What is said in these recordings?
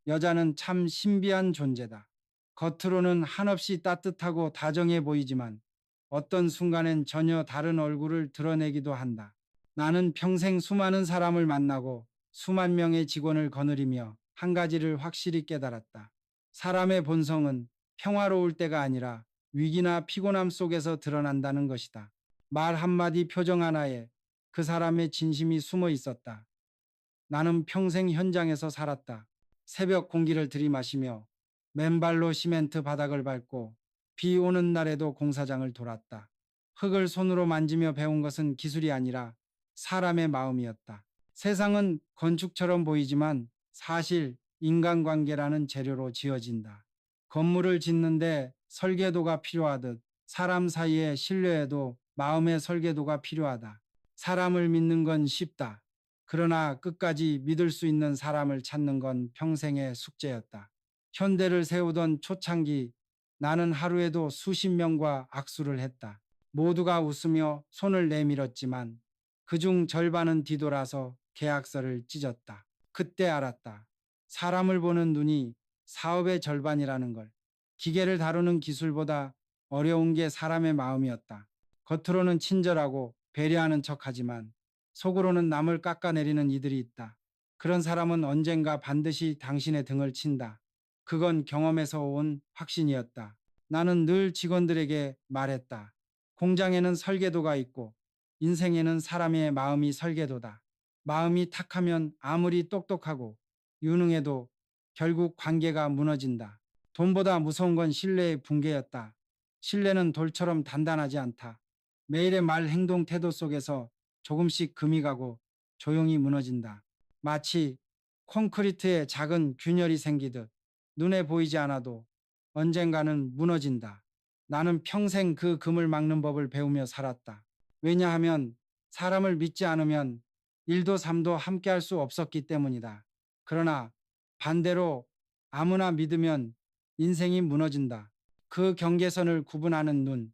여자는 참 신비한 존재다. 겉으로는 한없이 따뜻하고 다정해 보이지만 어떤 순간엔 전혀 다른 얼굴을 드러내기도 한다. 나는 평생 수많은 사람을 만나고 수만 명의 직원을 거느리며 한 가지를 확실히 깨달았다. 사람의 본성은 평화로울 때가 아니라 위기나 피곤함 속에서 드러난다는 것이다. 말 한마디 표정 하나에 그 사람의 진심이 숨어 있었다. 나는 평생 현장에서 살았다. 새벽 공기를 들이마시며 맨발로 시멘트 바닥을 밟고 비 오는 날에도 공사장을 돌았다. 흙을 손으로 만지며 배운 것은 기술이 아니라 사람의 마음이었다. 세상은 건축처럼 보이지만 사실 인간관계라는 재료로 지어진다. 건물을 짓는데 설계도가 필요하듯 사람 사이의 신뢰에도 마음의 설계도가 필요하다. 사람을 믿는 건 쉽다. 그러나 끝까지 믿을 수 있는 사람을 찾는 건 평생의 숙제였다. 현대를 세우던 초창기 나는 하루에도 수십 명과 악수를 했다. 모두가 웃으며 손을 내밀었지만 그중 절반은 뒤돌아서 계약서를 찢었다. 그때 알았다. 사람을 보는 눈이 사업의 절반이라는 걸. 기계를 다루는 기술보다 어려운 게 사람의 마음이었다. 겉으로는 친절하고 배려하는 척하지만 속으로는 남을 깎아내리는 이들이 있다. 그런 사람은 언젠가 반드시 당신의 등을 친다. 그건 경험에서 온 확신이었다. 나는 늘 직원들에게 말했다. 공장에는 설계도가 있고 인생에는 사람의 마음이 설계도다. 마음이 탁하면 아무리 똑똑하고 유능해도 결국 관계가 무너진다. 돈보다 무서운 건 신뢰의 붕괴였다. 신뢰는 돌처럼 단단하지 않다. 매일의 말, 행동, 태도 속에서 조금씩 금이 가고 조용히 무너진다. 마치 콘크리트에 작은 균열이 생기듯 눈에 보이지 않아도 언젠가는 무너진다. 나는 평생 그 금을 막는 법을 배우며 살았다. 왜냐하면 사람을 믿지 않으면 일도 삶도 함께 할 수 없었기 때문이다. 그러나 반대로 아무나 믿으면 인생이 무너진다. 그 경계선을 구분하는 눈,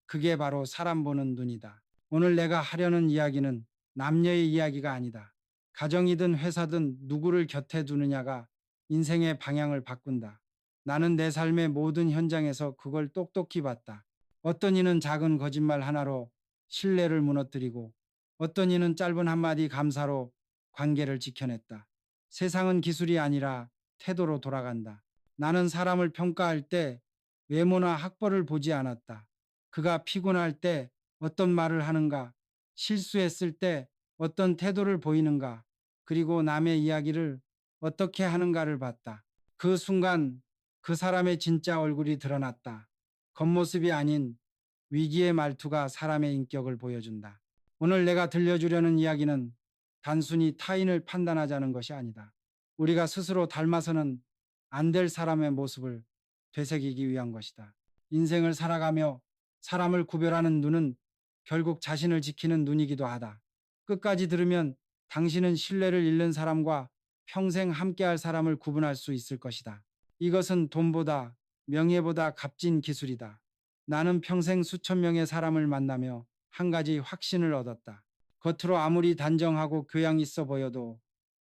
그게 바로 사람 보는 눈이다. 오늘 내가 하려는 이야기는 남녀의 이야기가 아니다. 가정이든 회사든 누구를 곁에 두느냐가 인생의 방향을 바꾼다. 나는 내 삶의 모든 현장에서 그걸 똑똑히 봤다. 어떤 이는 작은 거짓말 하나로 신뢰를 무너뜨리고 어떤 이는 짧은 한마디 감사로 관계를 지켜냈다. 세상은 기술이 아니라 태도로 돌아간다. 나는 사람을 평가할 때 외모나 학벌을 보지 않았다. 그가 피곤할 때 어떤 말을 하는가, 실수했을 때 어떤 태도를 보이는가, 그리고 남의 이야기를 어떻게 하는가를 봤다. 그 순간 그 사람의 진짜 얼굴이 드러났다. 겉모습이 아닌 위기의 말투가 사람의 인격을 보여준다. 오늘 내가 들려주려는 이야기는 단순히 타인을 판단하자는 것이 아니다. 우리가 스스로 닮아서는 안 될 사람의 모습을 되새기기 위한 것이다. 인생을 살아가며 사람을 구별하는 눈은 결국 자신을 지키는 눈이기도 하다. 끝까지 들으면 당신은 신뢰를 잃는 사람과 평생 함께할 사람을 구분할 수 있을 것이다. 이것은 돈보다 명예보다 값진 기술이다. 나는 평생 수천 명의 사람을 만나며 한 가지 확신을 얻었다. 겉으로 아무리 단정하고 교양 있어 보여도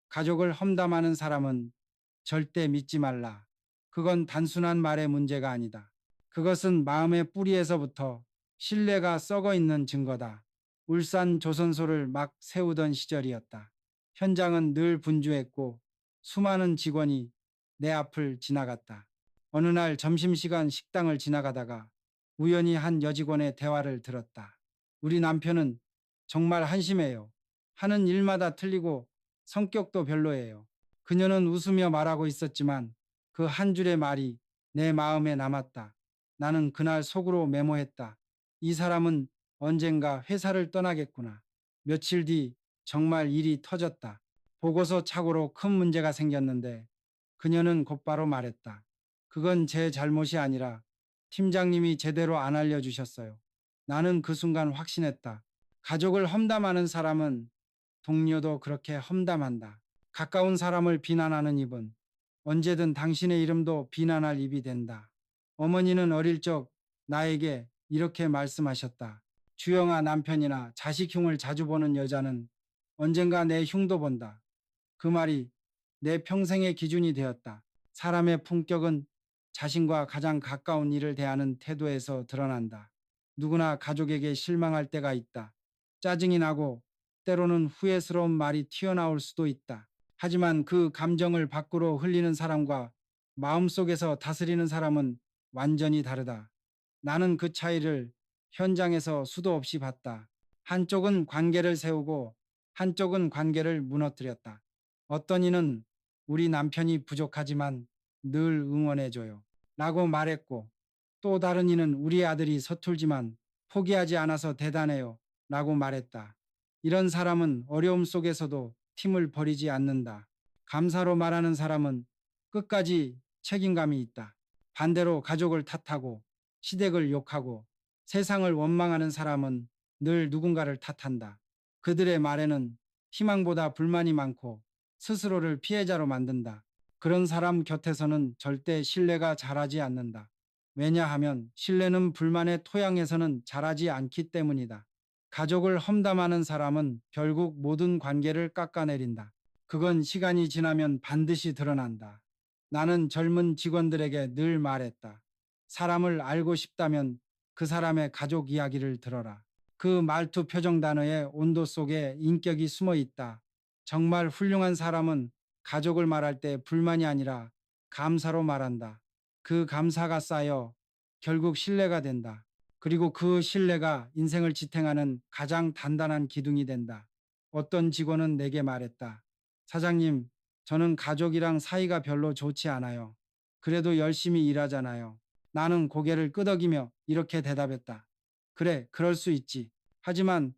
가족을 험담하는 사람은 절대 믿지 말라. 그건 단순한 말의 문제가 아니다. 그것은 마음의 뿌리에서부터 신뢰가 썩어 있는 증거다. 울산 조선소를 막 세우던 시절이었다. 현장은 늘 분주했고 수많은 직원이 내 앞을 지나갔다. 어느 날 점심시간 식당을 지나가다가 우연히 한 여직원의 대화를 들었다. 우리 남편은 정말 한심해요. 하는 일마다 틀리고 성격도 별로예요. 그녀는 웃으며 말하고 있었지만 그 한 줄의 말이 내 마음에 남았다. 나는 그날 속으로 메모했다. 이 사람은 언젠가 회사를 떠나겠구나. 며칠 뒤 정말 일이 터졌다. 보고서 착오로 큰 문제가 생겼는데 그녀는 곧바로 말했다. 그건 제 잘못이 아니라 팀장님이 제대로 안 알려주셨어요. 나는 그 순간 확신했다. 가족을 험담하는 사람은 동료도 그렇게 험담한다. 가까운 사람을 비난하는 입은 언제든 당신의 이름도 비난할 입이 된다. 어머니는 어릴 적 나에게 이렇게 말씀하셨다. 주영아, 남편이나 자식 흉을 자주 보는 여자는 언젠가 내 흉도 본다. 그 말이 내 평생의 기준이 되었다. 사람의 품격은 자신과 가장 가까운 이를 대하는 태도에서 드러난다. 누구나 가족에게 실망할 때가 있다. 짜증이 나고 때로는 후회스러운 말이 튀어나올 수도 있다. 하지만 그 감정을 밖으로 흘리는 사람과 마음속에서 다스리는 사람은 완전히 다르다. 나는 그 차이를 현장에서 수도 없이 봤다. 한쪽은 관계를 세우고 한쪽은 관계를 무너뜨렸다. 어떤 이는 우리 남편이 부족하지만 늘 응원해줘요. 라고 말했고, 또 다른 이는 우리 아들이 서툴지만 포기하지 않아서 대단해요. 라고 말했다. 이런 사람은 어려움 속에서도 팀을 버리지 않는다. 감사로 말하는 사람은 끝까지 책임감이 있다. 반대로 가족을 탓하고 시댁을 욕하고 세상을 원망하는 사람은 늘 누군가를 탓한다. 그들의 말에는 희망보다 불만이 많고 스스로를 피해자로 만든다. 그런 사람 곁에서는 절대 신뢰가 자라지 않는다. 왜냐하면 신뢰는 불만의 토양에서는 자라지 않기 때문이다. 가족을 험담하는 사람은 결국 모든 관계를 깎아내린다. 그건 시간이 지나면 반드시 드러난다. 나는 젊은 직원들에게 늘 말했다. 사람을 알고 싶다면 그 사람의 가족 이야기를 들어라. 그 말투 표정 단어의 온도 속에 인격이 숨어 있다. 정말 훌륭한 사람은 가족을 말할 때 불만이 아니라 감사로 말한다. 그 감사가 쌓여 결국 신뢰가 된다. 그리고 그 신뢰가 인생을 지탱하는 가장 단단한 기둥이 된다. 어떤 직원은 내게 말했다. 사장님, 저는 가족이랑 사이가 별로 좋지 않아요. 그래도 열심히 일하잖아요. 나는 고개를 끄덕이며 이렇게 대답했다. 그래, 그럴 수 있지. 하지만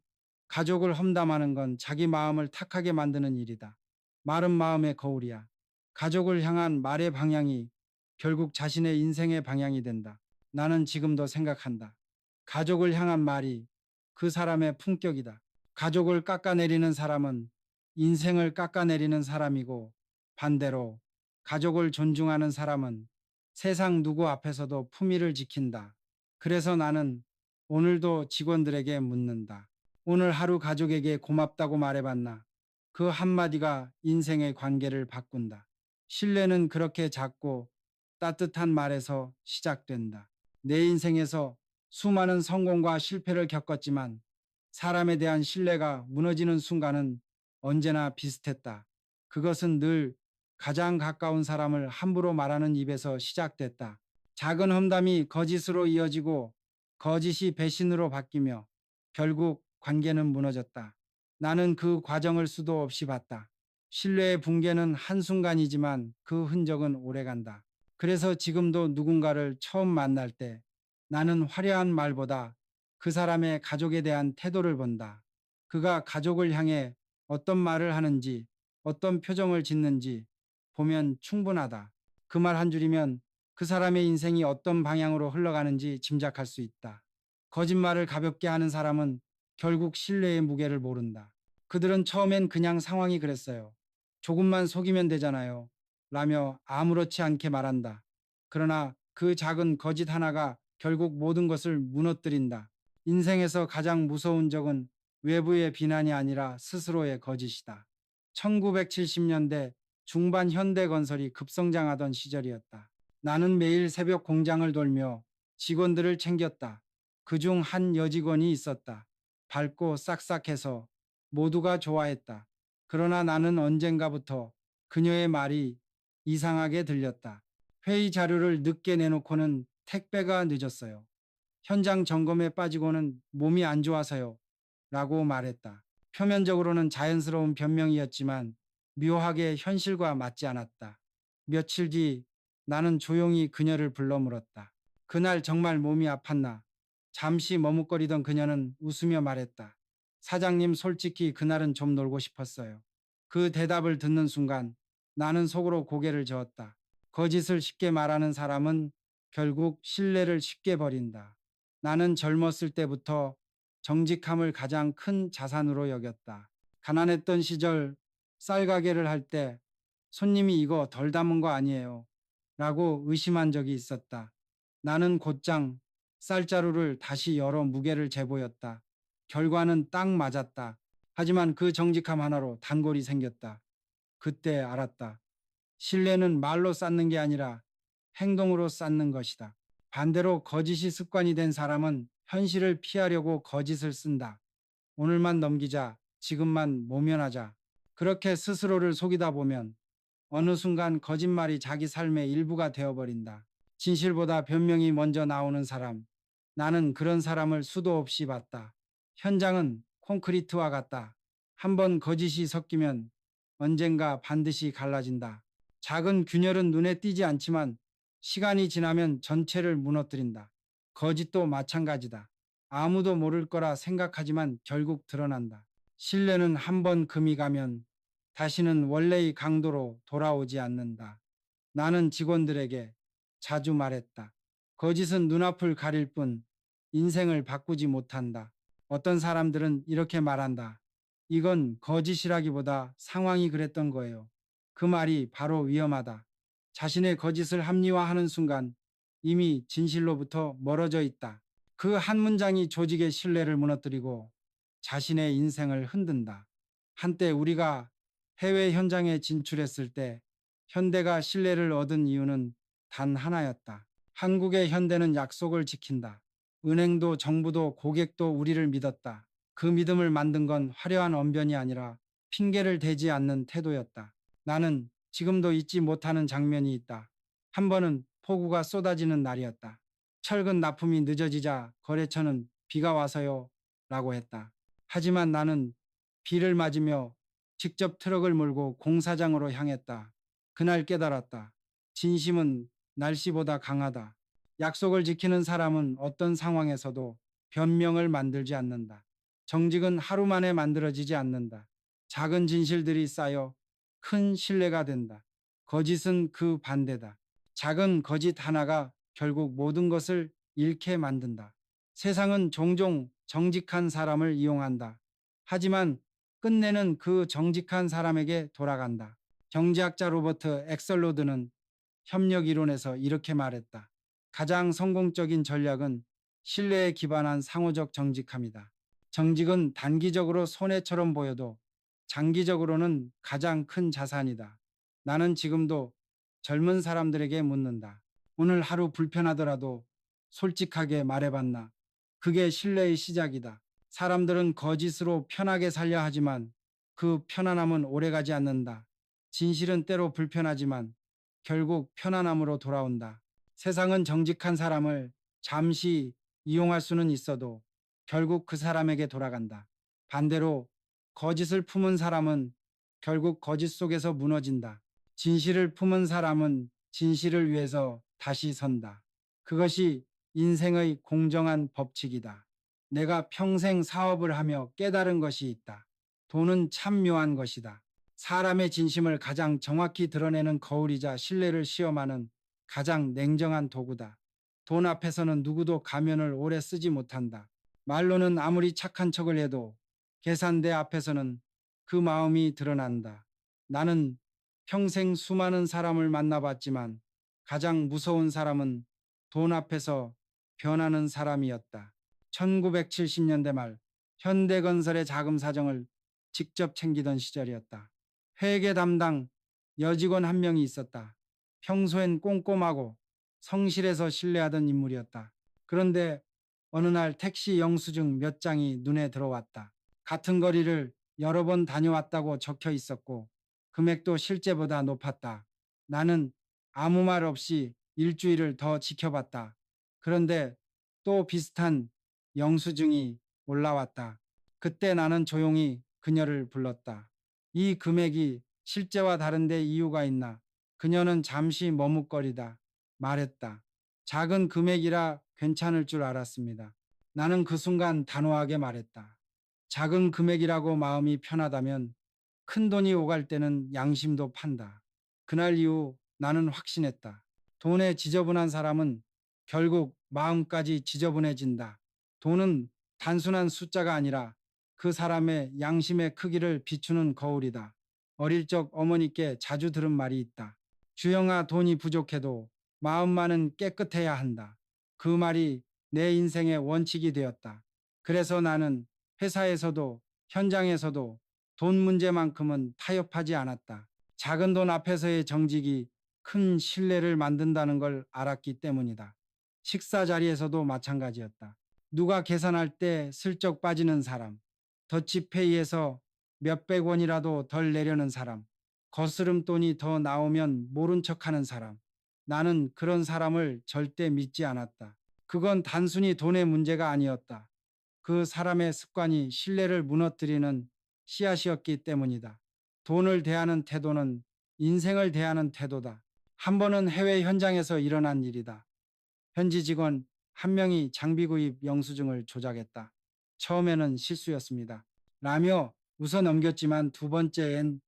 가족을 험담하는 건 자기 마음을 탁하게 만드는 일이다. 마른 마음의 거울이야. 가족을 향한 말의 방향이 결국 자신의 인생의 방향이 된다. 나는 지금도 생각한다. 가족을 향한 말이 그 사람의 품격이다. 가족을 깎아내리는 사람은 인생을 깎아내리는 사람이고 반대로 가족을 존중하는 사람은 세상 누구 앞에서도 품위를 지킨다. 그래서 나는 오늘도 직원들에게 묻는다. 오늘 하루 가족에게 고맙다고 말해봤나? 그 한마디가 인생의 관계를 바꾼다. 신뢰는 그렇게 작고 따뜻한 말에서 시작된다. 내 인생에서 수많은 성공과 실패를 겪었지만 사람에 대한 신뢰가 무너지는 순간은 언제나 비슷했다. 그것은 늘 가장 가까운 사람을 함부로 말하는 입에서 시작됐다. 작은 험담이 거짓으로 이어지고 거짓이 배신으로 바뀌며 결국 관계는 무너졌다. 나는 그 과정을 수도 없이 봤다. 신뢰의 붕괴는 한순간이지만 그 흔적은 오래간다. 그래서 지금도 누군가를 처음 만날 때 나는 화려한 말보다 그 사람의 가족에 대한 태도를 본다. 그가 가족을 향해 어떤 말을 하는지, 어떤 표정을 짓는지 보면 충분하다. 그 말 한 줄이면 그 사람의 인생이 어떤 방향으로 흘러가는지 짐작할 수 있다. 거짓말을 가볍게 하는 사람은 결국 신뢰의 무게를 모른다. 그들은 처음엔 그냥 상황이 그랬어요. 조금만 속이면 되잖아요. 라며 아무렇지 않게 말한다. 그러나 그 작은 거짓 하나가 결국 모든 것을 무너뜨린다. 인생에서 가장 무서운 적은 외부의 비난이 아니라 스스로의 거짓이다. 1970년대 중반 현대건설이 급성장하던 시절이었다. 나는 매일 새벽 공장을 돌며 직원들을 챙겼다. 그중 한 여직원이 있었다. 밝고 싹싹해서 모두가 좋아했다. 그러나 나는 언젠가부터 그녀의 말이 이상하게 들렸다. 회의 자료를 늦게 내놓고는 택배가 늦었어요. 현장 점검에 빠지고는 몸이 안 좋아서요. 라고 말했다. 표면적으로는 자연스러운 변명이었지만 묘하게 현실과 맞지 않았다. 며칠 뒤 나는 조용히 그녀를 불러 물었다. 그날 정말 몸이 아팠나? 잠시 머뭇거리던 그녀는 웃으며 말했다. 사장님, 솔직히 그날은 좀 놀고 싶었어요. 그 대답을 듣는 순간 나는 속으로 고개를 저었다. 거짓을 쉽게 말하는 사람은 결국 신뢰를 쉽게 버린다. 나는 젊었을 때부터 정직함을 가장 큰 자산으로 여겼다. 가난했던 시절 쌀 가게를 할 때 손님이 이거 덜 담은 거 아니에요? 라고 의심한 적이 있었다. 나는 곧장 쌀자루를 다시 열어 무게를 재보였다. 결과는 딱 맞았다. 하지만 그 정직함 하나로 단골이 생겼다. 그때 알았다. 신뢰는 말로 쌓는 게 아니라 행동으로 쌓는 것이다. 반대로 거짓이 습관이 된 사람은 현실을 피하려고 거짓을 쓴다. 오늘만 넘기자, 지금만 모면하자. 그렇게 스스로를 속이다 보면 어느 순간 거짓말이 자기 삶의 일부가 되어버린다. 진실보다 변명이 먼저 나오는 사람. 나는 그런 사람을 수도 없이 봤다. 현장은 콘크리트와 같다. 한번 거짓이 섞이면 언젠가 반드시 갈라진다. 작은 균열은 눈에 띄지 않지만 시간이 지나면 전체를 무너뜨린다. 거짓도 마찬가지다. 아무도 모를 거라 생각하지만 결국 드러난다. 신뢰는 한번 금이 가면 다시는 원래의 강도로 돌아오지 않는다. 나는 직원들에게 자주 말했다. 거짓은 눈앞을 가릴 뿐 인생을 바꾸지 못한다. 어떤 사람들은 이렇게 말한다. 이건 거짓이라기보다 상황이 그랬던 거예요. 그 말이 바로 위험하다. 자신의 거짓을 합리화하는 순간 이미 진실로부터 멀어져 있다. 그 한 문장이 조직의 신뢰를 무너뜨리고 자신의 인생을 흔든다. 한때 우리가 해외 현장에 진출했을 때 현대가 신뢰를 얻은 이유는 단 하나였다. 한국의 현대는 약속을 지킨다. 은행도 정부도 고객도 우리를 믿었다. 그 믿음을 만든 건 화려한 언변이 아니라 핑계를 대지 않는 태도였다. 나는 지금도 잊지 못하는 장면이 있다. 한 번은 폭우가 쏟아지는 날이었다. 철근 납품이 늦어지자 거래처는 비가 와서요 라고 했다. 하지만 나는 비를 맞으며 직접 트럭을 몰고 공사장으로 향했다. 그날 깨달았다. 진심은 날씨보다 강하다. 약속을 지키는 사람은 어떤 상황에서도 변명을 만들지 않는다. 정직은 하루 만에 만들어지지 않는다. 작은 진실들이 쌓여 큰 신뢰가 된다. 거짓은 그 반대다. 작은 거짓 하나가 결국 모든 것을 잃게 만든다. 세상은 종종 정직한 사람을 이용한다. 하지만 끝내는 그 정직한 사람에게 돌아간다. 경제학자 로버트 엑설로드는 협력 이론에서 이렇게 말했다. 가장 성공적인 전략은 신뢰에 기반한 상호적 정직함이다. 정직은 단기적으로 손해처럼 보여도 장기적으로는 가장 큰 자산이다. 나는 지금도 젊은 사람들에게 묻는다. 오늘 하루 불편하더라도 솔직하게 말해봤나? 그게 신뢰의 시작이다. 사람들은 거짓으로 편하게 살려 하지만 그 편안함은 오래가지 않는다. 진실은 때로 불편하지만 결국 편안함으로 돌아온다. 세상은 정직한 사람을 잠시 이용할 수는 있어도 결국 그 사람에게 돌아간다. 반대로 거짓을 품은 사람은 결국 거짓 속에서 무너진다. 진실을 품은 사람은 진실을 위해서 다시 선다. 그것이 인생의 공정한 법칙이다. 내가 평생 사업을 하며 깨달은 것이 있다. 돈은 참 묘한 것이다. 사람의 진심을 가장 정확히 드러내는 거울이자 신뢰를 시험하는 가장 냉정한 도구다. 돈 앞에서는 누구도 가면을 오래 쓰지 못한다. 말로는 아무리 착한 척을 해도 계산대 앞에서는 그 마음이 드러난다. 나는 평생 수많은 사람을 만나봤지만 가장 무서운 사람은 돈 앞에서 변하는 사람이었다. 1970년대 말 현대건설의 자금 사정을 직접 챙기던 시절이었다. 회계 담당 여직원 한 명이 있었다. 평소엔 꼼꼼하고 성실해서 신뢰하던 인물이었다. 그런데 어느 날 택시 영수증 몇 장이 눈에 들어왔다. 같은 거리를 여러 번 다녀왔다고 적혀 있었고 금액도 실제보다 높았다. 나는 아무 말 없이 일주일을 더 지켜봤다. 그런데 또 비슷한 영수증이 올라왔다. 그때 나는 조용히 그녀를 불렀다. 이 금액이 실제와 다른데 이유가 있나? 그녀는 잠시 머뭇거리다 말했다. 작은 금액이라 괜찮을 줄 알았습니다. 나는 그 순간 단호하게 말했다. 작은 금액이라고 마음이 편하다면 큰 돈이 오갈 때는 양심도 판다. 그날 이후 나는 확신했다. 돈에 지저분한 사람은 결국 마음까지 지저분해진다. 돈은 단순한 숫자가 아니라 그 사람의 양심의 크기를 비추는 거울이다. 어릴 적 어머니께 자주 들은 말이 있다. 주영아, 돈이 부족해도 마음만은 깨끗해야 한다. 그 말이 내 인생의 원칙이 되었다. 그래서 나는 회사에서도 현장에서도 돈 문제만큼은 타협하지 않았다. 작은 돈 앞에서의 정직이 큰 신뢰를 만든다는 걸 알았기 때문이다. 식사 자리에서도 마찬가지였다. 누가 계산할 때 슬쩍 빠지는 사람, 더치페이에서 몇백 원이라도 덜 내려는 사람, 거스름돈이 더 나오면 모른 척하는 사람. 나는 그런 사람을 절대 믿지 않았다. 그건 단순히 돈의 문제가 아니었다. 그 사람의 습관이 신뢰를 무너뜨리는 씨앗이었기 때문이다. 돈을 대하는 태도는 인생을 대하는 태도다. 한 번은 해외 현장에서 일어난 일이다. 현지 직원 한 명이 장비 구입 영수증을 조작했다. 처음에는 실수였습니다. 라며 웃어 넘겼지만 두 번째엔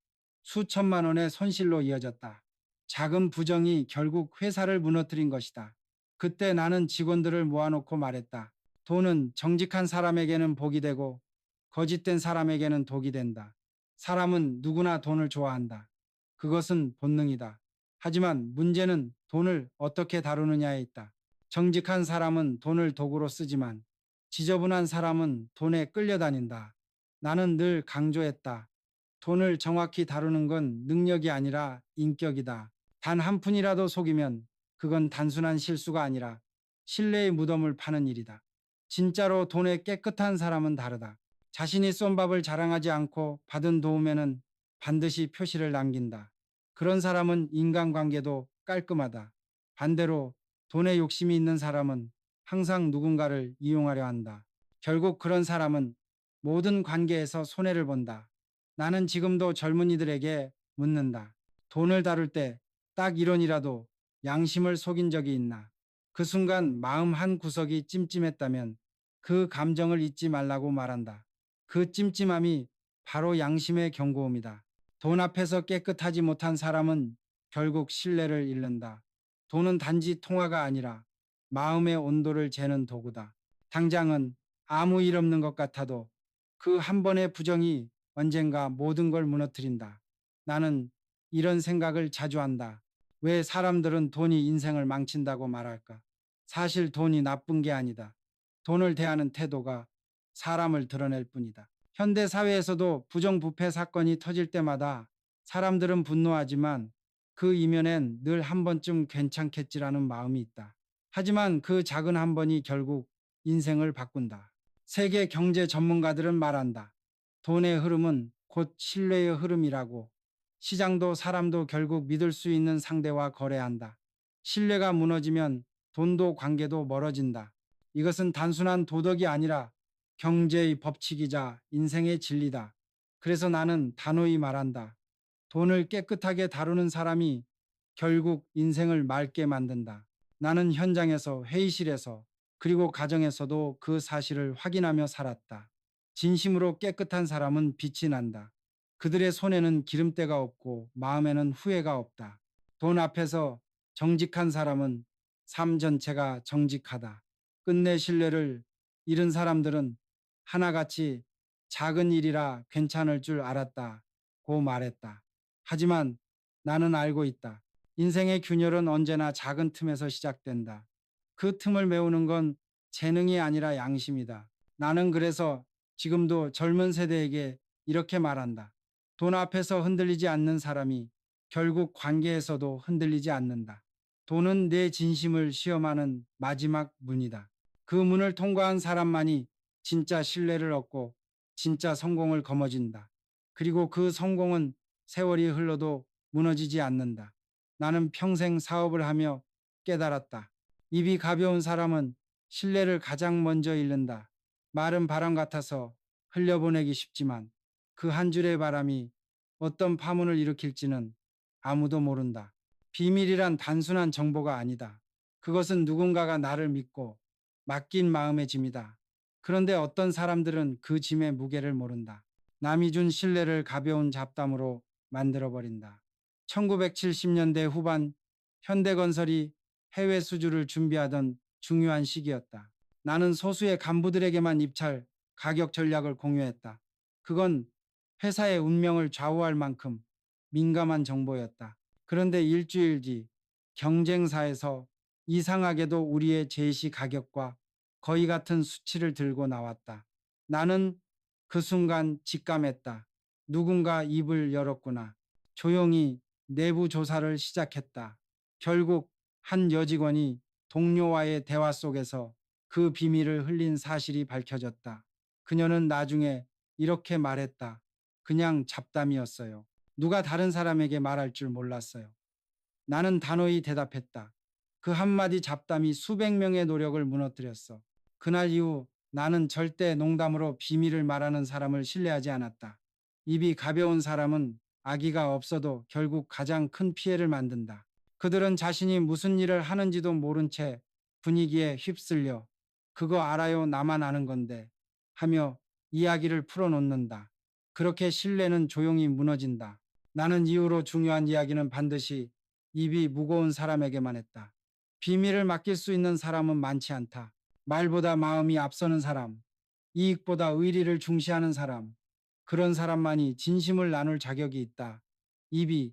수천만 원의 손실로 이어졌다. 작은 부정이 결국 회사를 무너뜨린 것이다. 그때 나는 직원들을 모아놓고 말했다. 돈은 정직한 사람에게는 복이 되고 거짓된 사람에게는 독이 된다. 사람은 누구나 돈을 좋아한다. 그것은 본능이다. 하지만 문제는 돈을 어떻게 다루느냐에 있다. 정직한 사람은 돈을 도구로 쓰지만 지저분한 사람은 돈에 끌려다닌다. 나는 늘 강조했다. 돈을 정확히 다루는 건 능력이 아니라 인격이다. 단 한 푼이라도 속이면 그건 단순한 실수가 아니라 신뢰의 무덤을 파는 일이다. 진짜로 돈에 깨끗한 사람은 다르다. 자신이 쏜 밥을 자랑하지 않고 받은 도움에는 반드시 표시를 남긴다. 그런 사람은 인간관계도 깔끔하다. 반대로 돈에 욕심이 있는 사람은 항상 누군가를 이용하려 한다. 결국 그런 사람은 모든 관계에서 손해를 본다. 나는 지금도 젊은이들에게 묻는다. 돈을 다룰 때 딱 1원이라도 양심을 속인 적이 있나? 그 순간 마음 한 구석이 찜찜했다면 그 감정을 잊지 말라고 말한다. 그 찜찜함이 바로 양심의 경고음이다. 돈 앞에서 깨끗하지 못한 사람은 결국 신뢰를 잃는다. 돈은 단지 통화가 아니라 마음의 온도를 재는 도구다. 당장은 아무 일 없는 것 같아도 그 한 번의 부정이 언젠가 모든 걸 무너뜨린다. 나는 이런 생각을 자주 한다. 왜 사람들은 돈이 인생을 망친다고 말할까? 사실 돈이 나쁜 게 아니다. 돈을 대하는 태도가 사람을 드러낼 뿐이다. 현대 사회에서도 부정부패 사건이 터질 때마다 사람들은 분노하지만 그 이면엔 늘 한 번쯤 괜찮겠지라는 마음이 있다. 하지만 그 작은 한 번이 결국 인생을 바꾼다. 세계 경제 전문가들은 말한다. 돈의 흐름은 곧 신뢰의 흐름이라고. 시장도 사람도 결국 믿을 수 있는 상대와 거래한다. 신뢰가 무너지면 돈도 관계도 멀어진다. 이것은 단순한 도덕이 아니라 경제의 법칙이자 인생의 진리다. 그래서 나는 단호히 말한다. 돈을 깨끗하게 다루는 사람이 결국 인생을 맑게 만든다. 나는 현장에서, 회의실에서, 그리고 가정에서도 그 사실을 확인하며 살았다. 진심으로 깨끗한 사람은 빛이 난다. 그들의 손에는 기름때가 없고 마음에는 후회가 없다. 돈 앞에서 정직한 사람은 삶 전체가 정직하다. 끝내 신뢰를 잃은 사람들은 하나같이 작은 일이라 괜찮을 줄 알았다고 말했다. 하지만 나는 알고 있다. 인생의 균열은 언제나 작은 틈에서 시작된다. 그 틈을 메우는 건 재능이 아니라 양심이다. 나는 그래서 지금도 젊은 세대에게 이렇게 말한다. 돈 앞에서 흔들리지 않는 사람이 결국 관계에서도 흔들리지 않는다. 돈은 내 진심을 시험하는 마지막 문이다. 그 문을 통과한 사람만이 진짜 신뢰를 얻고 진짜 성공을 거머쥔다. 그리고 그 성공은 세월이 흘러도 무너지지 않는다. 나는 평생 사업을 하며 깨달았다. 입이 가벼운 사람은 신뢰를 가장 먼저 잃는다. 말은 바람 같아서 흘려보내기 쉽지만 그 한 줄의 바람이 어떤 파문을 일으킬지는 아무도 모른다. 비밀이란 단순한 정보가 아니다. 그것은 누군가가 나를 믿고 맡긴 마음의 짐이다. 그런데 어떤 사람들은 그 짐의 무게를 모른다. 남이 준 신뢰를 가벼운 잡담으로 만들어버린다. 1970년대 후반 현대건설이 해외 수주를 준비하던 중요한 시기였다. 나는 소수의 간부들에게만 입찰 가격 전략을 공유했다. 그건 회사의 운명을 좌우할 만큼 민감한 정보였다. 그런데 일주일 뒤 경쟁사에서 이상하게도 우리의 제시 가격과 거의 같은 수치를 들고 나왔다. 나는 그 순간 직감했다. 누군가 입을 열었구나. 조용히 내부 조사를 시작했다. 결국 한 여직원이 동료와의 대화 속에서 그 비밀을 흘린 사실이 밝혀졌다. 그녀는 나중에 이렇게 말했다. 그냥 잡담이었어요. 누가 다른 사람에게 말할 줄 몰랐어요. 나는 단호히 대답했다. 그 한마디 잡담이 수백 명의 노력을 무너뜨렸어. 그날 이후 나는 절대 농담으로 비밀을 말하는 사람을 신뢰하지 않았다. 입이 가벼운 사람은 악의가 없어도 결국 가장 큰 피해를 만든다. 그들은 자신이 무슨 일을 하는지도 모른 채 분위기에 휩쓸려 그거 알아요, 나만 아는 건데 하며 이야기를 풀어놓는다. 그렇게 신뢰는 조용히 무너진다. 나는 이후로 중요한 이야기는 반드시 입이 무거운 사람에게만 했다. 비밀을 맡길 수 있는 사람은 많지 않다. 말보다 마음이 앞서는 사람, 이익보다 의리를 중시하는 사람, 그런 사람만이 진심을 나눌 자격이 있다. 입이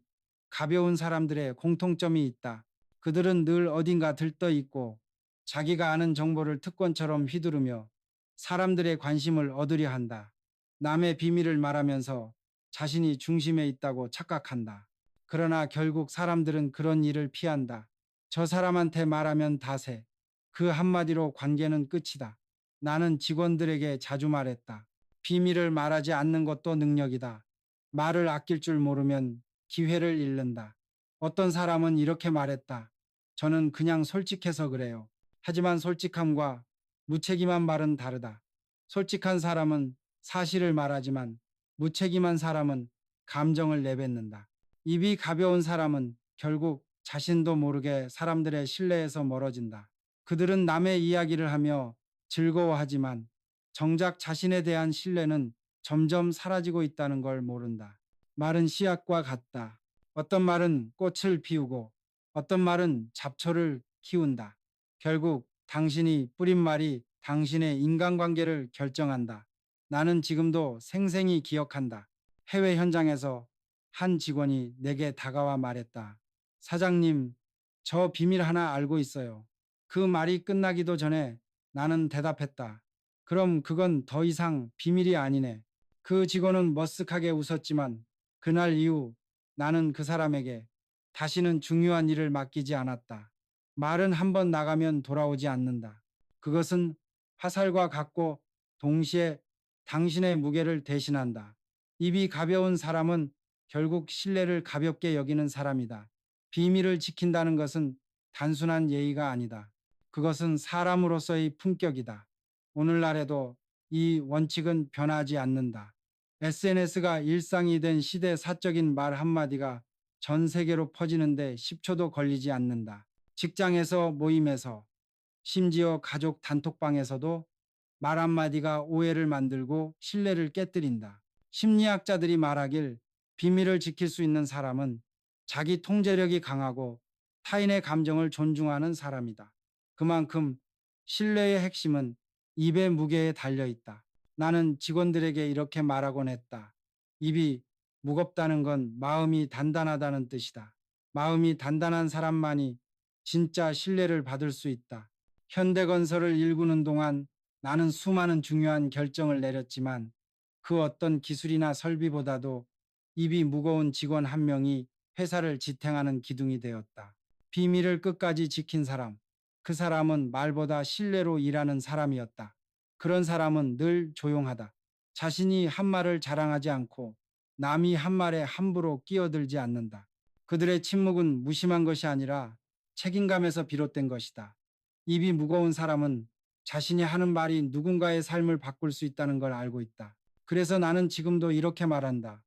가벼운 사람들의 공통점이 있다. 그들은 늘 어딘가 들떠 있고 자기가 아는 정보를 특권처럼 휘두르며 사람들의 관심을 얻으려 한다. 남의 비밀을 말하면서 자신이 중심에 있다고 착각한다. 그러나 결국 사람들은 그런 일을 피한다. 저 사람한테 말하면 다세. 그 한마디로 관계는 끝이다. 나는 직원들에게 자주 말했다. 비밀을 말하지 않는 것도 능력이다. 말을 아낄 줄 모르면 기회를 잃는다. 어떤 사람은 이렇게 말했다. 저는 그냥 솔직해서 그래요. 하지만 솔직함과 무책임한 말은 다르다. 솔직한 사람은 사실을 말하지만 무책임한 사람은 감정을 내뱉는다. 입이 가벼운 사람은 결국 자신도 모르게 사람들의 신뢰에서 멀어진다. 그들은 남의 이야기를 하며 즐거워하지만 정작 자신에 대한 신뢰는 점점 사라지고 있다는 걸 모른다. 말은 씨앗과 같다. 어떤 말은 꽃을 피우고 어떤 말은 잡초를 키운다. 결국 당신이 뿌린 말이 당신의 인간관계를 결정한다. 나는 지금도 생생히 기억한다. 해외 현장에서 한 직원이 내게 다가와 말했다. 사장님, 저 비밀 하나 알고 있어요. 그 말이 끝나기도 전에 나는 대답했다. 그럼 그건 더 이상 비밀이 아니네. 그 직원은 머쓱하게 웃었지만 그날 이후 나는 그 사람에게 다시는 중요한 일을 맡기지 않았다. 말은 한번 나가면 돌아오지 않는다. 그것은 화살과 같고 동시에 당신의 무게를 대신한다. 입이 가벼운 사람은 결국 신뢰를 가볍게 여기는 사람이다. 비밀을 지킨다는 것은 단순한 예의가 아니다. 그것은 사람으로서의 품격이다. 오늘날에도 이 원칙은 변하지 않는다. SNS가 일상이 된 시대 사적인 말 한마디가 전 세계로 퍼지는데 10초도 걸리지 않는다. 직장에서 모임에서 심지어 가족 단톡방에서도 말 한마디가 오해를 만들고 신뢰를 깨뜨린다. 심리학자들이 말하길 비밀을 지킬 수 있는 사람은 자기 통제력이 강하고 타인의 감정을 존중하는 사람이다. 그만큼 신뢰의 핵심은 입의 무게에 달려 있다. 나는 직원들에게 이렇게 말하곤 했다. 입이 무겁다는 건 마음이 단단하다는 뜻이다. 마음이 단단한 사람만이 진짜 신뢰를 받을 수 있다. 현대건설을 일구는 동안 나는 수많은 중요한 결정을 내렸지만 그 어떤 기술이나 설비보다도 입이 무거운 직원 한 명이 회사를 지탱하는 기둥이 되었다. 비밀을 끝까지 지킨 사람, 그 사람은 말보다 신뢰로 일하는 사람이었다. 그런 사람은 늘 조용하다. 자신이 한 말을 자랑하지 않고 남이 한 말에 함부로 끼어들지 않는다. 그들의 침묵은 무심한 것이 아니라 책임감에서 비롯된 것이다. 입이 무거운 사람은 자신이 하는 말이 누군가의 삶을 바꿀 수 있다는 걸 알고 있다. 그래서 나는 지금도 이렇게 말한다.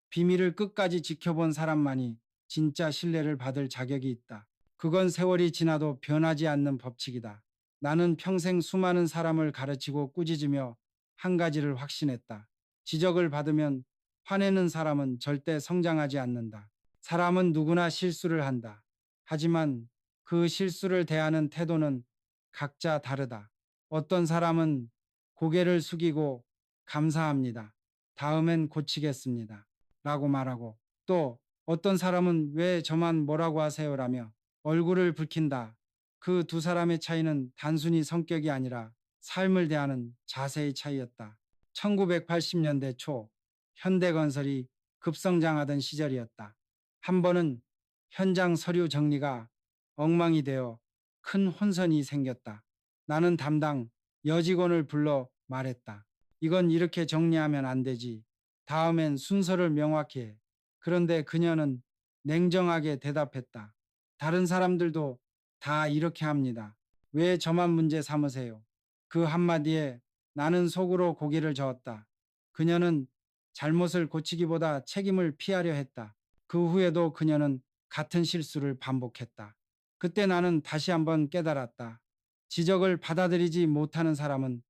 비밀을 끝까지 지켜본 사람만이 진짜 신뢰를 받을 자격이 있다. 그건 세월이 지나도 변하지 않는 법칙이다. 나는 평생 수많은 사람을 가르치고 꾸짖으며 한 가지를 확신했다. 지적을 받으면 화내는 사람은 절대 성장하지 않는다. 사람은 누구나 실수를 한다. 하지만 그 실수를 대하는 태도는 각자 다르다. 어떤 사람은 고개를 숙이고 감사합니다. 다음엔 고치겠습니다. 라고 말하고 또 어떤 사람은 왜 저만 뭐라고 하세요라며 얼굴을 붉힌다. 그 두 사람의 차이는 단순히 성격이 아니라 삶을 대하는 자세의 차이였다. 1980년대 초 현대건설이 급성장하던 시절이었다. 한 번은 현장 서류 정리가 엉망이 되어 큰 혼선이 생겼다. 나는 담당 여직원을 불러 말했다. 이건 이렇게 정리하면 안 되지. 다음엔 순서를 명확히 해. 그런데 그녀는 냉정하게 대답했다. 다른 사람들도 다 이렇게 합니다. 왜 저만 문제 삼으세요? 그 한마디에 나는 속으로 고개를 저었다. 그녀는 잘못을 고치기보다 책임을 피하려 했다. 그 후에도 그녀는 같은 실수를 반복했다. 그때 나는 다시 한번 깨달았다. 지적을 받아들이지 못하는 사람은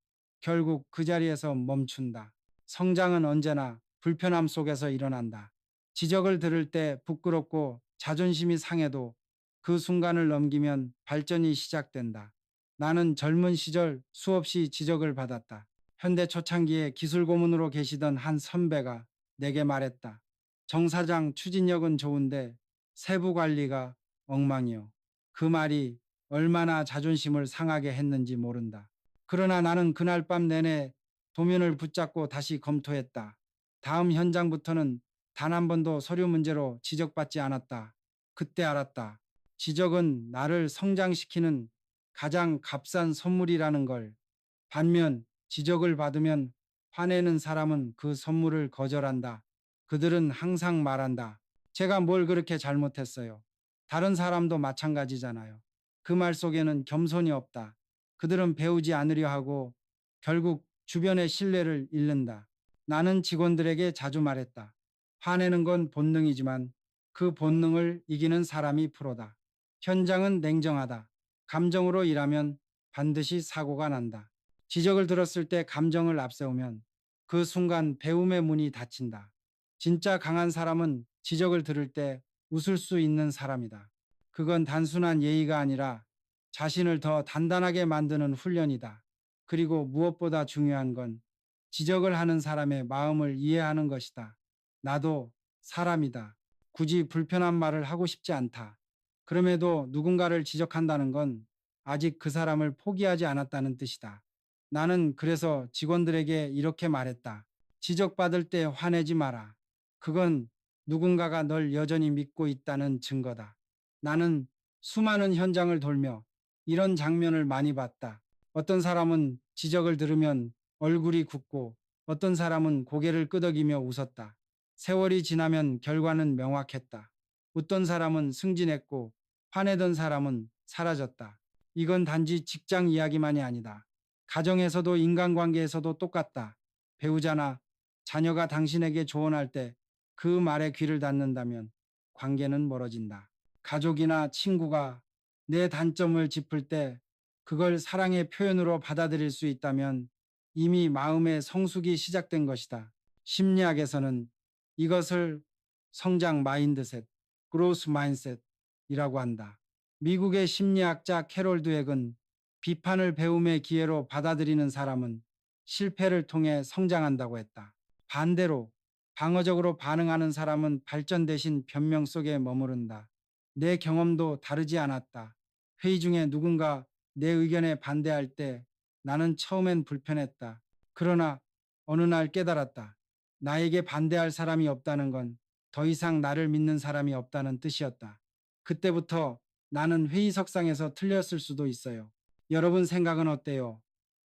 결국 그 자리에서 멈춘다. 성장은 언제나 불편함 속에서 일어난다. 지적을 들을 때 부끄럽고 자존심이 상해도 그 순간을 넘기면 발전이 시작된다. 나는 젊은 시절 수없이 지적을 받았다. 현대 초창기에 기술 고문으로 계시던 한 선배가 내게 말했다. 정 사장 추진력은 좋은데 세부 관리가 엉망이요. 그 말이 얼마나 자존심을 상하게 했는지 모른다. 그러나 나는 그날 밤 내내 도면을 붙잡고 다시 검토했다. 다음 현장부터는 단 한 번도 서류 문제로 지적받지 않았다. 그때 알았다. 지적은 나를 성장시키는 가장 값싼 선물이라는 걸. 반면 지적을 받으면 화내는 사람은 그 선물을 거절한다. 그들은 항상 말한다. 제가 뭘 그렇게 잘못했어요. 다른 사람도 마찬가지잖아요. 그 말 속에는 겸손이 없다. 그들은 배우지 않으려 하고 결국 주변의 신뢰를 잃는다. 나는 직원들에게 자주 말했다. 화내는 건 본능이지만 그 본능을 이기는 사람이 프로다. 현장은 냉정하다. 감정으로 일하면 반드시 사고가 난다. 지적을 들었을 때 감정을 앞세우면 그 순간 배움의 문이 닫힌다. 진짜 강한 사람은 지적을 들을 때 웃을 수 있는 사람이다. 그건 단순한 예의가 아니라 자신을 더 단단하게 만드는 훈련이다. 그리고 무엇보다 중요한 건 지적을 하는 사람의 마음을 이해하는 것이다. 나도 사람이다. 굳이 불편한 말을 하고 싶지 않다. 그럼에도 누군가를 지적한다는 건 아직 그 사람을 포기하지 않았다는 뜻이다. 나는 그래서 직원들에게 이렇게 말했다. 지적받을 때 화내지 마라. 그건 누군가가 널 여전히 믿고 있다는 증거다. 나는 수많은 현장을 돌며 이런 장면을 많이 봤다. 어떤 사람은 지적을 들으면 얼굴이 굳고 어떤 사람은 고개를 끄덕이며 웃었다. 세월이 지나면 결과는 명확했다. 웃던 사람은 승진했고 화내던 사람은 사라졌다. 이건 단지 직장 이야기만이 아니다. 가정에서도 인간관계에서도 똑같다. 배우자나 자녀가 당신에게 조언할 때 그 말에 귀를 닫는다면 관계는 멀어진다. 가족이나 친구가 내 단점을 짚을 때 그걸 사랑의 표현으로 받아들일 수 있다면 이미 마음의 성숙이 시작된 것이다. 심리학에서는 이것을 성장 마인드셋, 그로스 마인셋이라고 한다. 미국의 심리학자 캐롤 드웩은 비판을 배움의 기회로 받아들이는 사람은 실패를 통해 성장한다고 했다. 반대로 방어적으로 반응하는 사람은 발전 대신 변명 속에 머무른다. 내 경험도 다르지 않았다. 회의 중에 누군가 내 의견에 반대할 때 나는 처음엔 불편했다. 그러나 어느 날 깨달았다. 나에게 반대할 사람이 없다는 건 더 이상 나를 믿는 사람이 없다는 뜻이었다. 그때부터 나는 회의석상에서 틀렸을 수도 있어요. 여러분 생각은 어때요?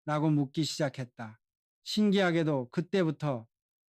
라고 묻기 시작했다. 신기하게도 그때부터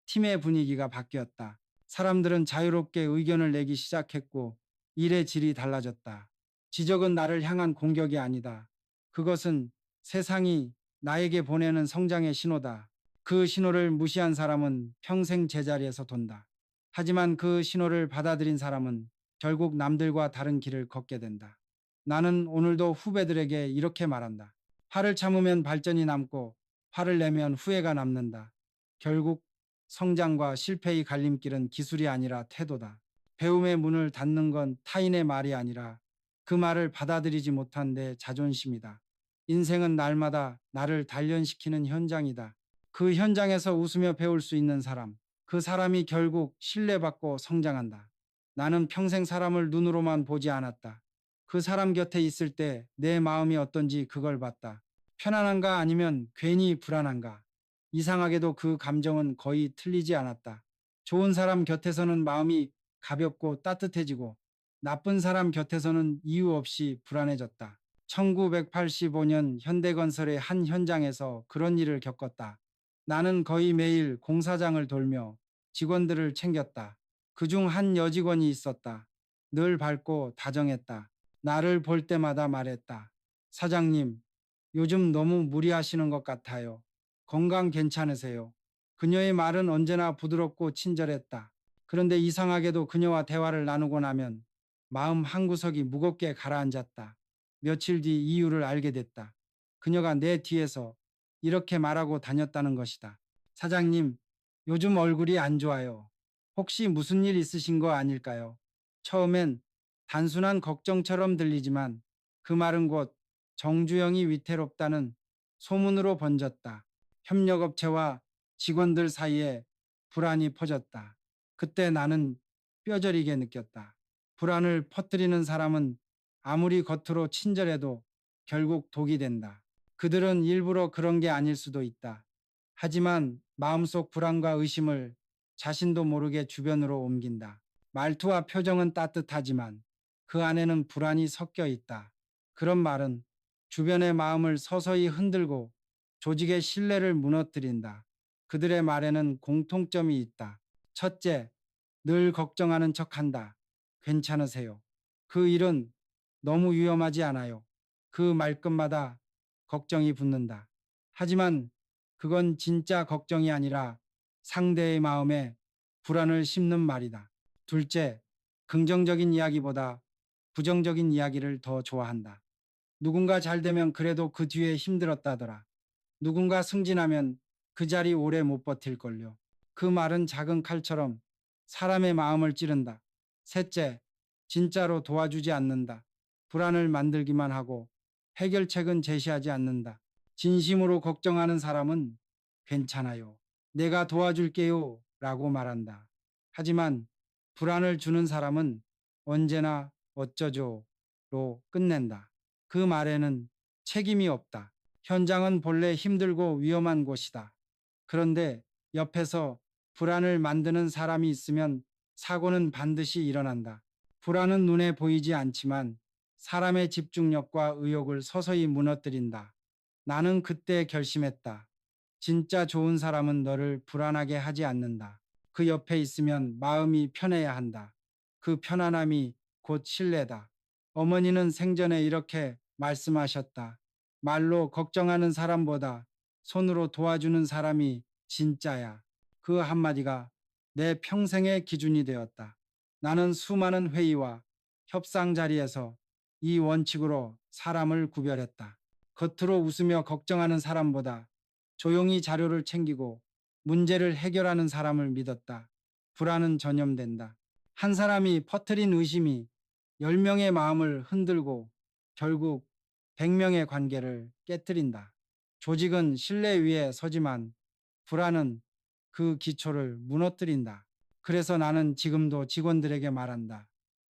팀의 분위기가 바뀌었다. 사람들은 자유롭게 의견을 내기 시작했고 일의 질이 달라졌다. 지적은 나를 향한 공격이 아니다. 그것은 세상이 나에게 보내는 성장의 신호다. 그 신호를 무시한 사람은 평생 제자리에서 돈다. 하지만 그 신호를 받아들인 사람은 결국 남들과 다른 길을 걷게 된다. 나는 오늘도 후배들에게 이렇게 말한다. 화를 참으면 발전이 남고 화를 내면 후회가 남는다. 결국 성장과 실패의 갈림길은 기술이 아니라 태도다. 배움의 문을 닫는 건 타인의 말이 아니라 그 말을 받아들이지 못한 내 자존심이다. 인생은 날마다 나를 단련시키는 현장이다. 그 현장에서 웃으며 배울 수 있는 사람, 그 사람이 결국 신뢰받고 성장한다. 나는 평생 사람을 눈으로만 보지 않았다. 그 사람 곁에 있을 때 내 마음이 어떤지 그걸 봤다. 편안한가 아니면 괜히 불안한가. 이상하게도 그 감정은 거의 틀리지 않았다. 좋은 사람 곁에서는 마음이 가볍고 따뜻해지고 나쁜 사람 곁에서는 이유 없이 불안해졌다. 1985년 현대건설의 한 현장에서 그런 일을 겪었다. 나는 거의 매일 공사장을 돌며 직원들을 챙겼다. 그중 한 여직원이 있었다. 늘 밝고 다정했다. 나를 볼 때마다 말했다. 사장님, 요즘 너무 무리하시는 것 같아요. 건강 괜찮으세요? 그녀의 말은 언제나 부드럽고 친절했다. 그런데 이상하게도 그녀와 대화를 나누고 나면 마음 한구석이 무겁게 가라앉았다. 며칠 뒤 이유를 알게 됐다. 그녀가 내 뒤에서 이렇게 말하고 다녔다는 것이다. 사장님, 요즘 얼굴이 안 좋아요. 혹시 무슨 일 있으신 거 아닐까요? 처음엔 단순한 걱정처럼 들리지만 그 말은 곧 정주영이 위태롭다는 소문으로 번졌다. 협력업체와 직원들 사이에 불안이 퍼졌다. 그때 나는 뼈저리게 느꼈다. 불안을 퍼뜨리는 사람은 아무리 겉으로 친절해도 결국 독이 된다. 그들은 일부러 그런 게 아닐 수도 있다. 하지만 마음속 불안과 의심을 자신도 모르게 주변으로 옮긴다. 말투와 표정은 따뜻하지만 그 안에는 불안이 섞여 있다. 그런 말은 주변의 마음을 서서히 흔들고 조직의 신뢰를 무너뜨린다. 그들의 말에는 공통점이 있다. 첫째, 늘 걱정하는 척한다. 괜찮으세요? 그 일은 너무 위험하지 않아요. 그 말끝마다 걱정이 붙는다. 하지만 그건 진짜 걱정이 아니라 상대의 마음에 불안을 심는 말이다. 둘째, 긍정적인 이야기보다 부정적인 이야기를 더 좋아한다. 누군가 잘 되면 그래도 그 뒤에 힘들었다더라. 누군가 승진하면 그 자리 오래 못 버틸걸요. 그 말은 작은 칼처럼 사람의 마음을 찌른다. 셋째, 진짜로 도와주지 않는다. 불안을 만들기만 하고 해결책은 제시하지 않는다. 진심으로 걱정하는 사람은 괜찮아요. 내가 도와줄게요. 라고 말한다. 하지만 불안을 주는 사람은 언제나 어쩌죠. 로 끝낸다. 그 말에는 책임이 없다. 현장은 본래 힘들고 위험한 곳이다. 그런데 옆에서 불안을 만드는 사람이 있으면 사고는 반드시 일어난다. 불안은 눈에 보이지 않지만 사람의 집중력과 의욕을 서서히 무너뜨린다. 나는 그때 결심했다. 진짜 좋은 사람은 너를 불안하게 하지 않는다. 그 옆에 있으면 마음이 편해야 한다. 그 편안함이 곧 신뢰다. 어머니는 생전에 이렇게 말씀하셨다. 말로 걱정하는 사람보다 손으로 도와주는 사람이 진짜야. 그 한마디가 내 평생의 기준이 되었다. 나는 수많은 회의와 협상 자리에서 이 원칙으로 사람을 구별했다. 겉으로 웃으며 걱정하는 사람보다 조용히 자료를 챙기고 문제를 해결하는 사람을 믿었다. 불안은 전염된다. 한 사람이 퍼뜨린 의심이 10명의 마음을 흔들고 결국 100명의 관계를 깨뜨린다. 조직은 신뢰 위에 서지만 불안은 그 기초를 무너뜨린다. 그래서 나는 지금도 직원들에게 말한다.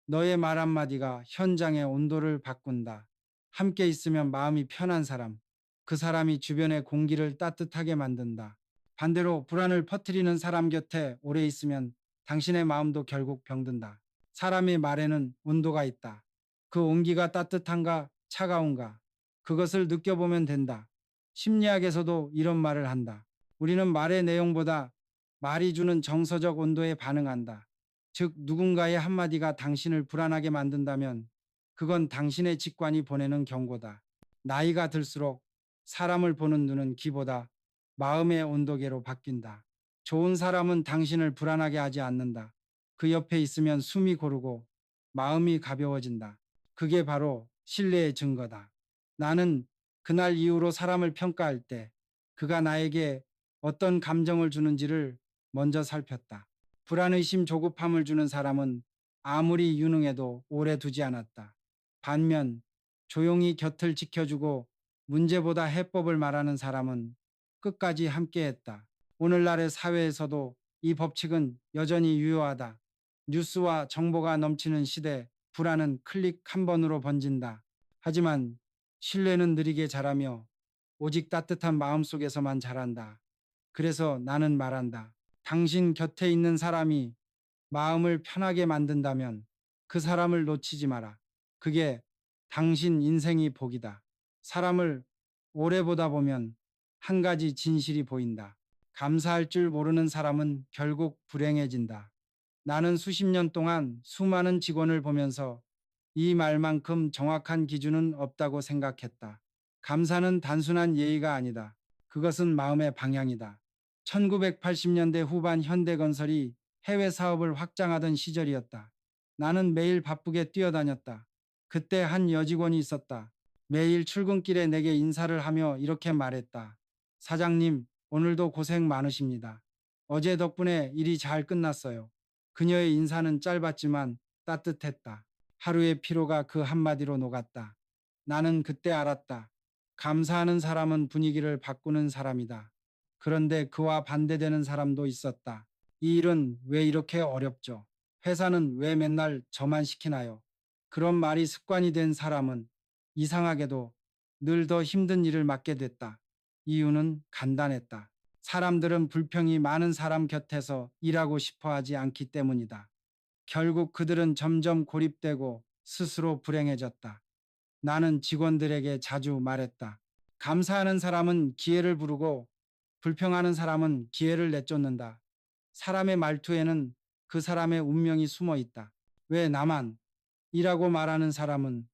너의 말 한마디가 현장의 온도를 바꾼다. 함께 있으면 마음이 편한 사람, 그 사람이 주변의 공기를 따뜻하게 만든다. 반대로 불안을 퍼뜨리는 사람 곁에 오래 있으면 당신의 마음도 결국 병든다. 사람의 말에는 온도가 있다. 그 온기가 따뜻한가 차가운가 그것을 느껴보면 된다. 심리학에서도 이런 말을 한다. 우리는 말의 내용보다 말이 주는 정서적 온도에 반응한다. 즉 누군가의 한마디가 당신을 불안하게 만든다면 그건 당신의 직관이 보내는 경고다. 나이가 들수록 사람을 보는 눈은 기보다 마음의 온도계로 바뀐다. 좋은 사람은 당신을 불안하게 하지 않는다. 그 옆에 있으면 숨이 고르고 마음이 가벼워진다. 그게 바로 신뢰의 증거다. 나는 그날 이후로 사람을 평가할 때 그가 나에게 어떤 감정을 주는지를 먼저 살폈다. 불안의심 조급함을 주는 사람은 아무리 유능해도 오래 두지 않았다. 반면 조용히 곁을 지켜주고 문제보다 해법을 말하는 사람은 끝까지 함께했다. 오늘날의 사회에서도 이 법칙은 여전히 유효하다. 뉴스와 정보가 넘치는 시대, 불안은 클릭 한 번으로 번진다. 하지만 신뢰는 느리게 자라며 오직 따뜻한 마음속에서만 자란다. 그래서 나는 말한다. 당신 곁에 있는 사람이 마음을 편하게 만든다면 그 사람을 놓치지 마라. 그게 당신 인생이 복이다. 사람을 오래 보다 보면 한 가지 진실이 보인다. 감사할 줄 모르는 사람은 결국 불행해진다. 나는 수십 년 동안 수많은 직원을 보면서 이 말만큼 정확한 기준은 없다고 생각했다. 감사는 단순한 예의가 아니다. 그것은 마음의 방향이다. 1980년대 후반 현대건설이 해외 사업을 확장하던 시절이었다. 나는 매일 바쁘게 뛰어다녔다. 그때 한 여직원이 있었다. 매일 출근길에 내게 인사를 하며 이렇게 말했다. 사장님, 오늘도 고생 많으십니다. 어제 덕분에 일이 잘 끝났어요. 그녀의 인사는 짧았지만 따뜻했다. 하루의 피로가 그 한마디로 녹았다. 나는 그때 알았다. 감사하는 사람은 분위기를 바꾸는 사람이다. 그런데 그와 반대되는 사람도 있었다. 이 일은 왜 이렇게 어렵죠? 회사는 왜 맨날 저만 시키나요? 그런 말이 습관이 된 사람은 이상하게도 늘 더 힘든 일을 맡게 됐다. 이유는 간단했다. 사람들은 불평이 많은 사람 곁에서 일하고 싶어 하지 않기 때문이다. 결국 그들은 점점 고립되고 스스로 불행해졌다. 나는 직원들에게 자주 말했다. 감사하는 사람은 기회를 부르고 불평하는 사람은 기회를 내쫓는다. 사람의 말투에는 그 사람의 운명이 숨어 있다. 왜 나만? 이라고 말하는 사람은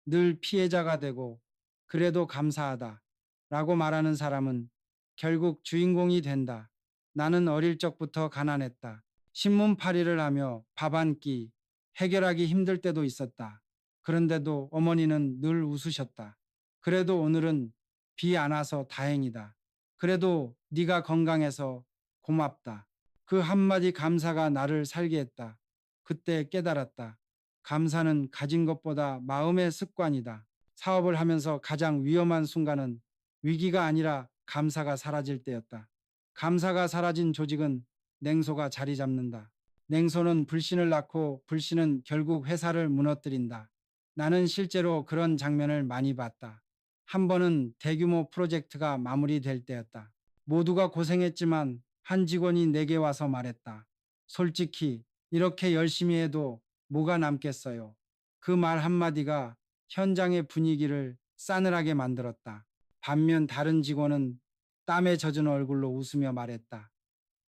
늘 피해자가 되고 그래도 감사하다. 라고 말하는 사람은 결국 주인공이 된다. 나는 어릴 적부터 가난했다. 신문팔이를 하며 밥 한 끼 해결하기 힘들 때도 있었다. 그런데도 어머니는 늘 웃으셨다. 그래도 오늘은 비 안 와서 다행이다. 그래도 네가 건강해서 고맙다. 그 한마디 감사가 나를 살게 했다. 그때 깨달았다. 감사는 가진 것보다 마음의 습관이다. 사업을 하면서 가장 위험한 순간은 위기가 아니라 감사가 사라질 때였다. 감사가 사라진 조직은 냉소가 자리 잡는다. 냉소는 불신을 낳고 불신은 결국 회사를 무너뜨린다. 나는 실제로 그런 장면을 많이 봤다. 한 번은 대규모 프로젝트가 마무리될 때였다. 모두가 고생했지만 한 직원이 내게 와서 말했다. 솔직히 이렇게 열심히 해도 뭐가 남겠어요. 그 말 한마디가 현장의 분위기를 싸늘하게 만들었다. 반면 다른 직원은 땀에 젖은 얼굴로 웃으며 말했다.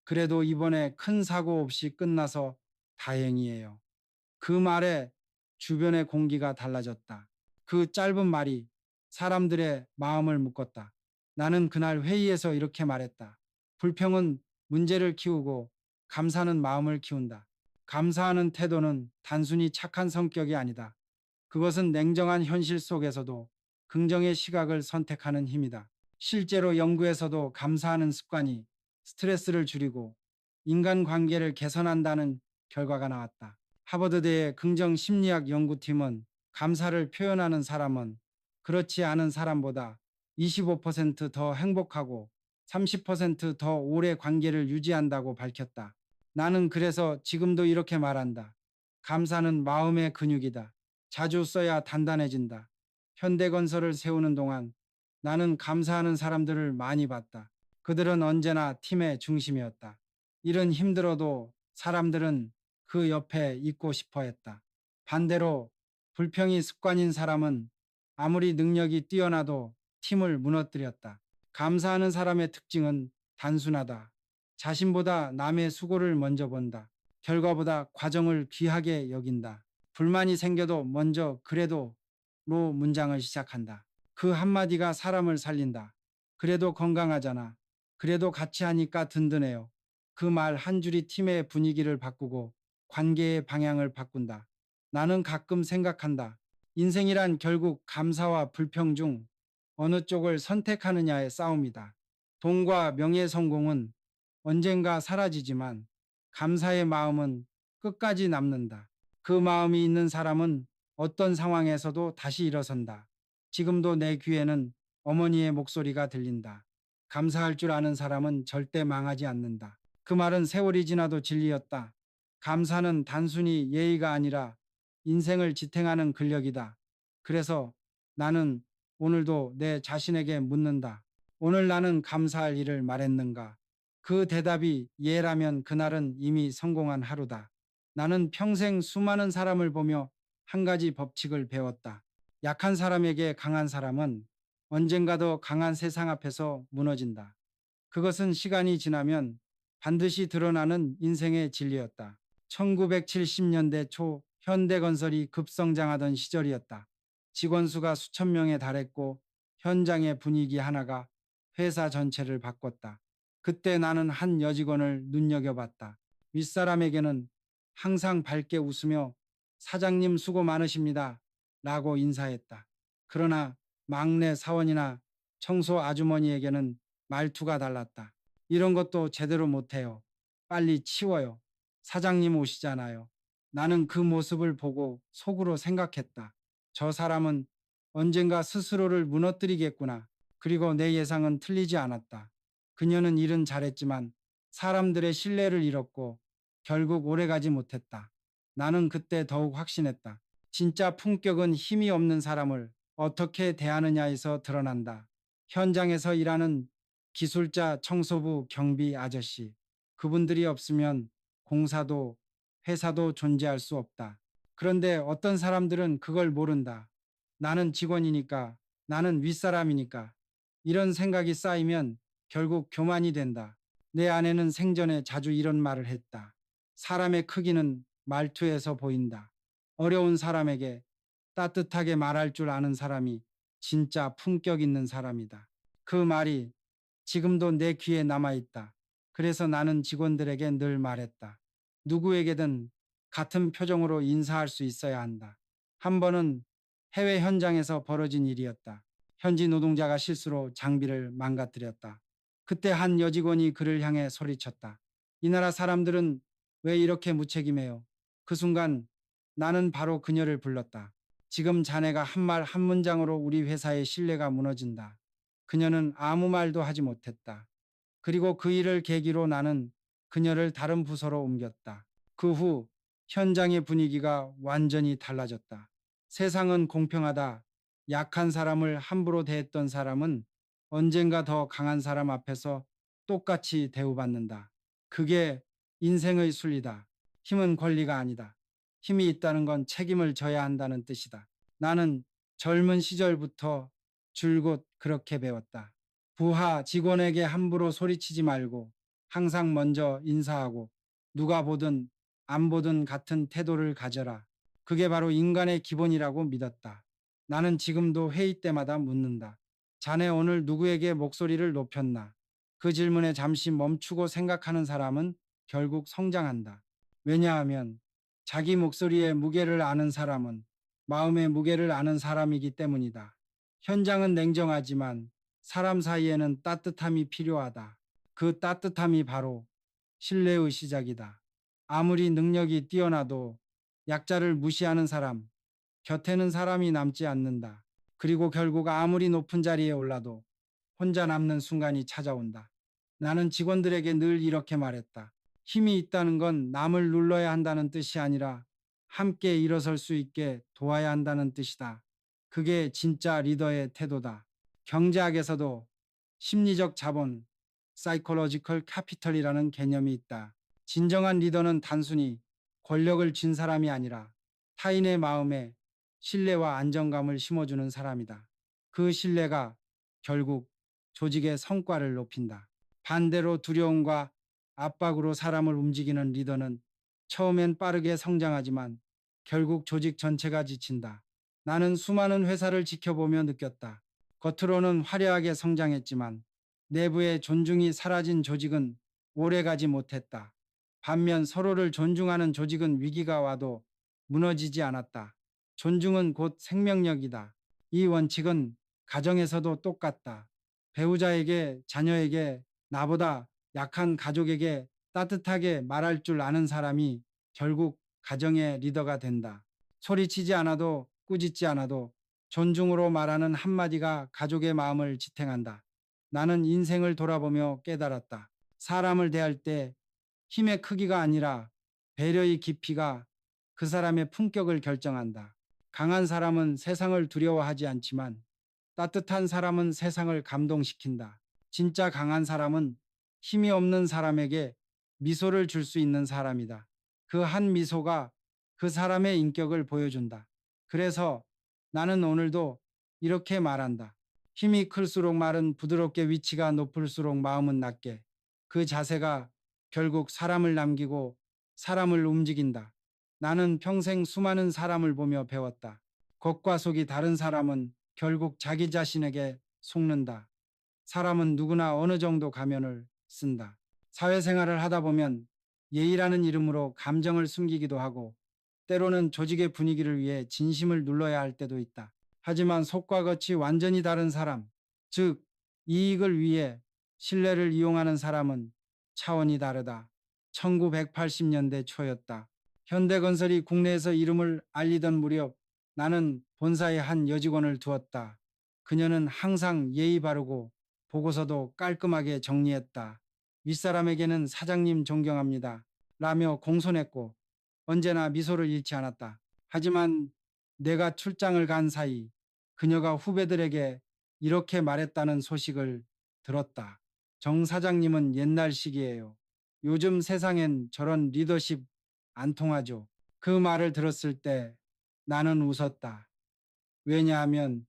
그래도 이번에 큰 사고 없이 끝나서 다행이에요. 그 말에 주변의 공기가 달라졌다. 그 짧은 말이 사람들의 마음을 묶었다. 나는 그날 회의에서 이렇게 말했다. 불평은 문제를 키우고 감사는 마음을 키운다. 감사하는 태도는 단순히 착한 성격이 아니다. 그것은 냉정한 현실 속에서도 긍정의 시각을 선택하는 힘이다. 실제로 연구에서도 감사하는 습관이 스트레스를 줄이고 인간관계를 개선한다는 결과가 나왔다. 하버드대의 긍정심리학 연구팀은 감사를 표현하는 사람은 그렇지 않은 사람보다 25%더 행복하고 30%더 오래 관계를 유지한다고 밝혔다. 나는 그래서 지금도 이렇게 말한다. 감사는 마음의 근육이다. 자주 써야 단단해진다. 현대건설을 세우는 동안 나는 감사하는 사람들을 많이 봤다. 그들은 언제나 팀의 중심이었다. 일은 힘들어도 사람들은 그 옆에 있고 싶어 했다. 반대로 불평이 습관인 사람은 아무리 능력이 뛰어나도 팀을 무너뜨렸다. 감사하는 사람의 특징은 단순하다. 자신보다 남의 수고를 먼저 본다. 결과보다 과정을 귀하게 여긴다. 불만이 생겨도 먼저 그래도 로 문장을 시작한다. 그 한마디가 사람을 살린다. 그래도 건강하잖아. 그래도 같이 하니까 든든해요. 그 말 한 줄이 팀의 분위기를 바꾸고 관계의 방향을 바꾼다. 나는 가끔 생각한다. 인생이란 결국 감사와 불평 중 어느 쪽을 선택하느냐의 싸움이다. 돈과 명예 성공은 언젠가 사라지지만 감사의 마음은 끝까지 남는다. 그 마음이 있는 사람은 어떤 상황에서도 다시 일어선다. 지금도 내 귀에는 어머니의 목소리가 들린다. 감사할 줄 아는 사람은 절대 망하지 않는다. 그 말은 세월이 지나도 진리였다. 감사는 단순히 예의가 아니라 인생을 지탱하는 근력이다. 그래서 나는 오늘도 내 자신에게 묻는다. 오늘 나는 감사할 일을 말했는가? 그 대답이 예라면 그날은 이미 성공한 하루다. 나는 평생 수많은 사람을 보며 한 가지 법칙을 배웠다. 약한 사람에게 강한 사람은 언젠가 더 강한 세상 앞에서 무너진다. 그것은 시간이 지나면 반드시 드러나는 인생의 진리였다. 1970년대 초 현대건설이 급성장하던 시절이었다. 직원 수가 수천 명에 달했고 현장의 분위기 하나가 회사 전체를 바꿨다. 그때 나는 한 여직원을 눈여겨봤다. 윗사람에게는 항상 밝게 웃으며 사장님 수고 많으십니다. 라고 인사했다. 그러나 막내 사원이나 청소 아주머니에게는 말투가 달랐다. 이런 것도 제대로 못해요. 빨리 치워요. 사장님 오시잖아요. 나는 그 모습을 보고 속으로 생각했다. 저 사람은 언젠가 스스로를 무너뜨리겠구나. 그리고 내 예상은 틀리지 않았다. 그녀는 일은 잘했지만 사람들의 신뢰를 잃었고 결국 오래가지 못했다. 나는 그때 더욱 확신했다. 진짜 품격은 힘이 없는 사람을 어떻게 대하느냐에서 드러난다. 현장에서 일하는 기술자, 청소부, 경비 아저씨. 그분들이 없으면 공사도 회사도 존재할 수 없다. 그런데 어떤 사람들은 그걸 모른다. 나는 직원이니까, 나는 윗사람이니까. 이런 생각이 쌓이면 결국 교만이 된다. 내 아내는 생전에 자주 이런 말을 했다. 사람의 크기는 말투에서 보인다. 어려운 사람에게 따뜻하게 말할 줄 아는 사람이 진짜 품격 있는 사람이다. 그 말이 지금도 내 귀에 남아있다. 그래서 나는 직원들에게 늘 말했다. 누구에게든 같은 표정으로 인사할 수 있어야 한다. 한 번은 해외 현장에서 벌어진 일이었다. 현지 노동자가 실수로 장비를 망가뜨렸다. 그때 한 여직원이 그를 향해 소리쳤다. 이 나라 사람들은 왜 이렇게 무책임해요? 그 순간 나는 바로 그녀를 불렀다. 지금 자네가 한 말 한 문장으로 우리 회사의 신뢰가 무너진다. 그녀는 아무 말도 하지 못했다. 그리고 그 일을 계기로 나는 그녀를 다른 부서로 옮겼다. 그 후 현장의 분위기가 완전히 달라졌다. 세상은 공평하다. 약한 사람을 함부로 대했던 사람은 언젠가 더 강한 사람 앞에서 똑같이 대우받는다. 그게 인생의 순리다. 힘은 권리가 아니다. 힘이 있다는 건 책임을 져야 한다는 뜻이다. 나는 젊은 시절부터 줄곧 그렇게 배웠다. 부하 직원에게 함부로 소리치지 말고 항상 먼저 인사하고 누가 보든 안 보든 같은 태도를 가져라. 그게 바로 인간의 기본이라고 믿었다. 나는 지금도 회의 때마다 묻는다. 자네 오늘 누구에게 목소리를 높였나? 그 질문에 잠시 멈추고 생각하는 사람은 결국 성장한다. 왜냐하면 자기 목소리의 무게를 아는 사람은 마음의 무게를 아는 사람이기 때문이다. 현장은 냉정하지만 사람 사이에는 따뜻함이 필요하다. 그 따뜻함이 바로 신뢰의 시작이다. 아무리 능력이 뛰어나도 약자를 무시하는 사람, 곁에는 사람이 남지 않는다. 그리고 결국 아무리 높은 자리에 올라도 혼자 남는 순간이 찾아온다. 나는 직원들에게 늘 이렇게 말했다. 힘이 있다는 건 남을 눌러야 한다는 뜻이 아니라 함께 일어설 수 있게 도와야 한다는 뜻이다. 그게 진짜 리더의 태도다. 경제학에서도 심리적 자본, 사이콜로지컬 캐피털이라는 개념이 있다. 진정한 리더는 단순히 권력을 쥔 사람이 아니라 타인의 마음에 신뢰와 안정감을 심어주는 사람이다. 그 신뢰가 결국 조직의 성과를 높인다. 반대로 두려움과 압박으로 사람을 움직이는 리더는 처음엔 빠르게 성장하지만 결국 조직 전체가 지친다. 나는 수많은 회사를 지켜보며 느꼈다. 겉으로는 화려하게 성장했지만 내부의 존중이 사라진 조직은 오래가지 못했다. 반면 서로를 존중하는 조직은 위기가 와도 무너지지 않았다. 존중은 곧 생명력이다. 이 원칙은 가정에서도 똑같다. 배우자에게, 자녀에게, 나보다 약한 가족에게 따뜻하게 말할 줄 아는 사람이 결국 가정의 리더가 된다. 소리치지 않아도 꾸짖지 않아도 존중으로 말하는 한마디가 가족의 마음을 지탱한다. 나는 인생을 돌아보며 깨달았다. 사람을 대할 때 힘의 크기가 아니라 배려의 깊이가 그 사람의 품격을 결정한다. 강한 사람은 세상을 두려워하지 않지만 따뜻한 사람은 세상을 감동시킨다. 진짜 강한 사람은 힘이 없는 사람에게 미소를 줄 수 있는 사람이다. 그 한 미소가 그 사람의 인격을 보여준다. 그래서 나는 오늘도 이렇게 말한다. 힘이 클수록 말은 부드럽게, 위치가 높을수록 마음은 낮게. 그 자세가 결국 사람을 남기고 사람을 움직인다. 나는 평생 수많은 사람을 보며 배웠다. 겉과 속이 다른 사람은 결국 자기 자신에게 속는다. 사람은 누구나 어느 정도 가면을 쓴다. 사회생활을 하다 보면 예의라는 이름으로 감정을 숨기기도 하고 때로는 조직의 분위기를 위해 진심을 눌러야 할 때도 있다. 하지만 속과 겉이 완전히 다른 사람, 즉 이익을 위해 신뢰를 이용하는 사람은 차원이 다르다. 1980년대 초였다. 현대건설이 국내에서 이름을 알리던 무렵 나는 본사에 한 여직원을 두었다. 그녀는 항상 예의 바르고 보고서도 깔끔하게 정리했다. 윗사람에게는 사장님 존경합니다. 라며 공손했고 언제나 미소를 잃지 않았다. 하지만 내가 출장을 간 사이 그녀가 후배들에게 이렇게 말했다는 소식을 들었다. 정 사장님은 옛날식이에요. 요즘 세상엔 저런 리더십 안 통하죠. 그 말을 들었을 때 나는 웃었다. 왜냐하면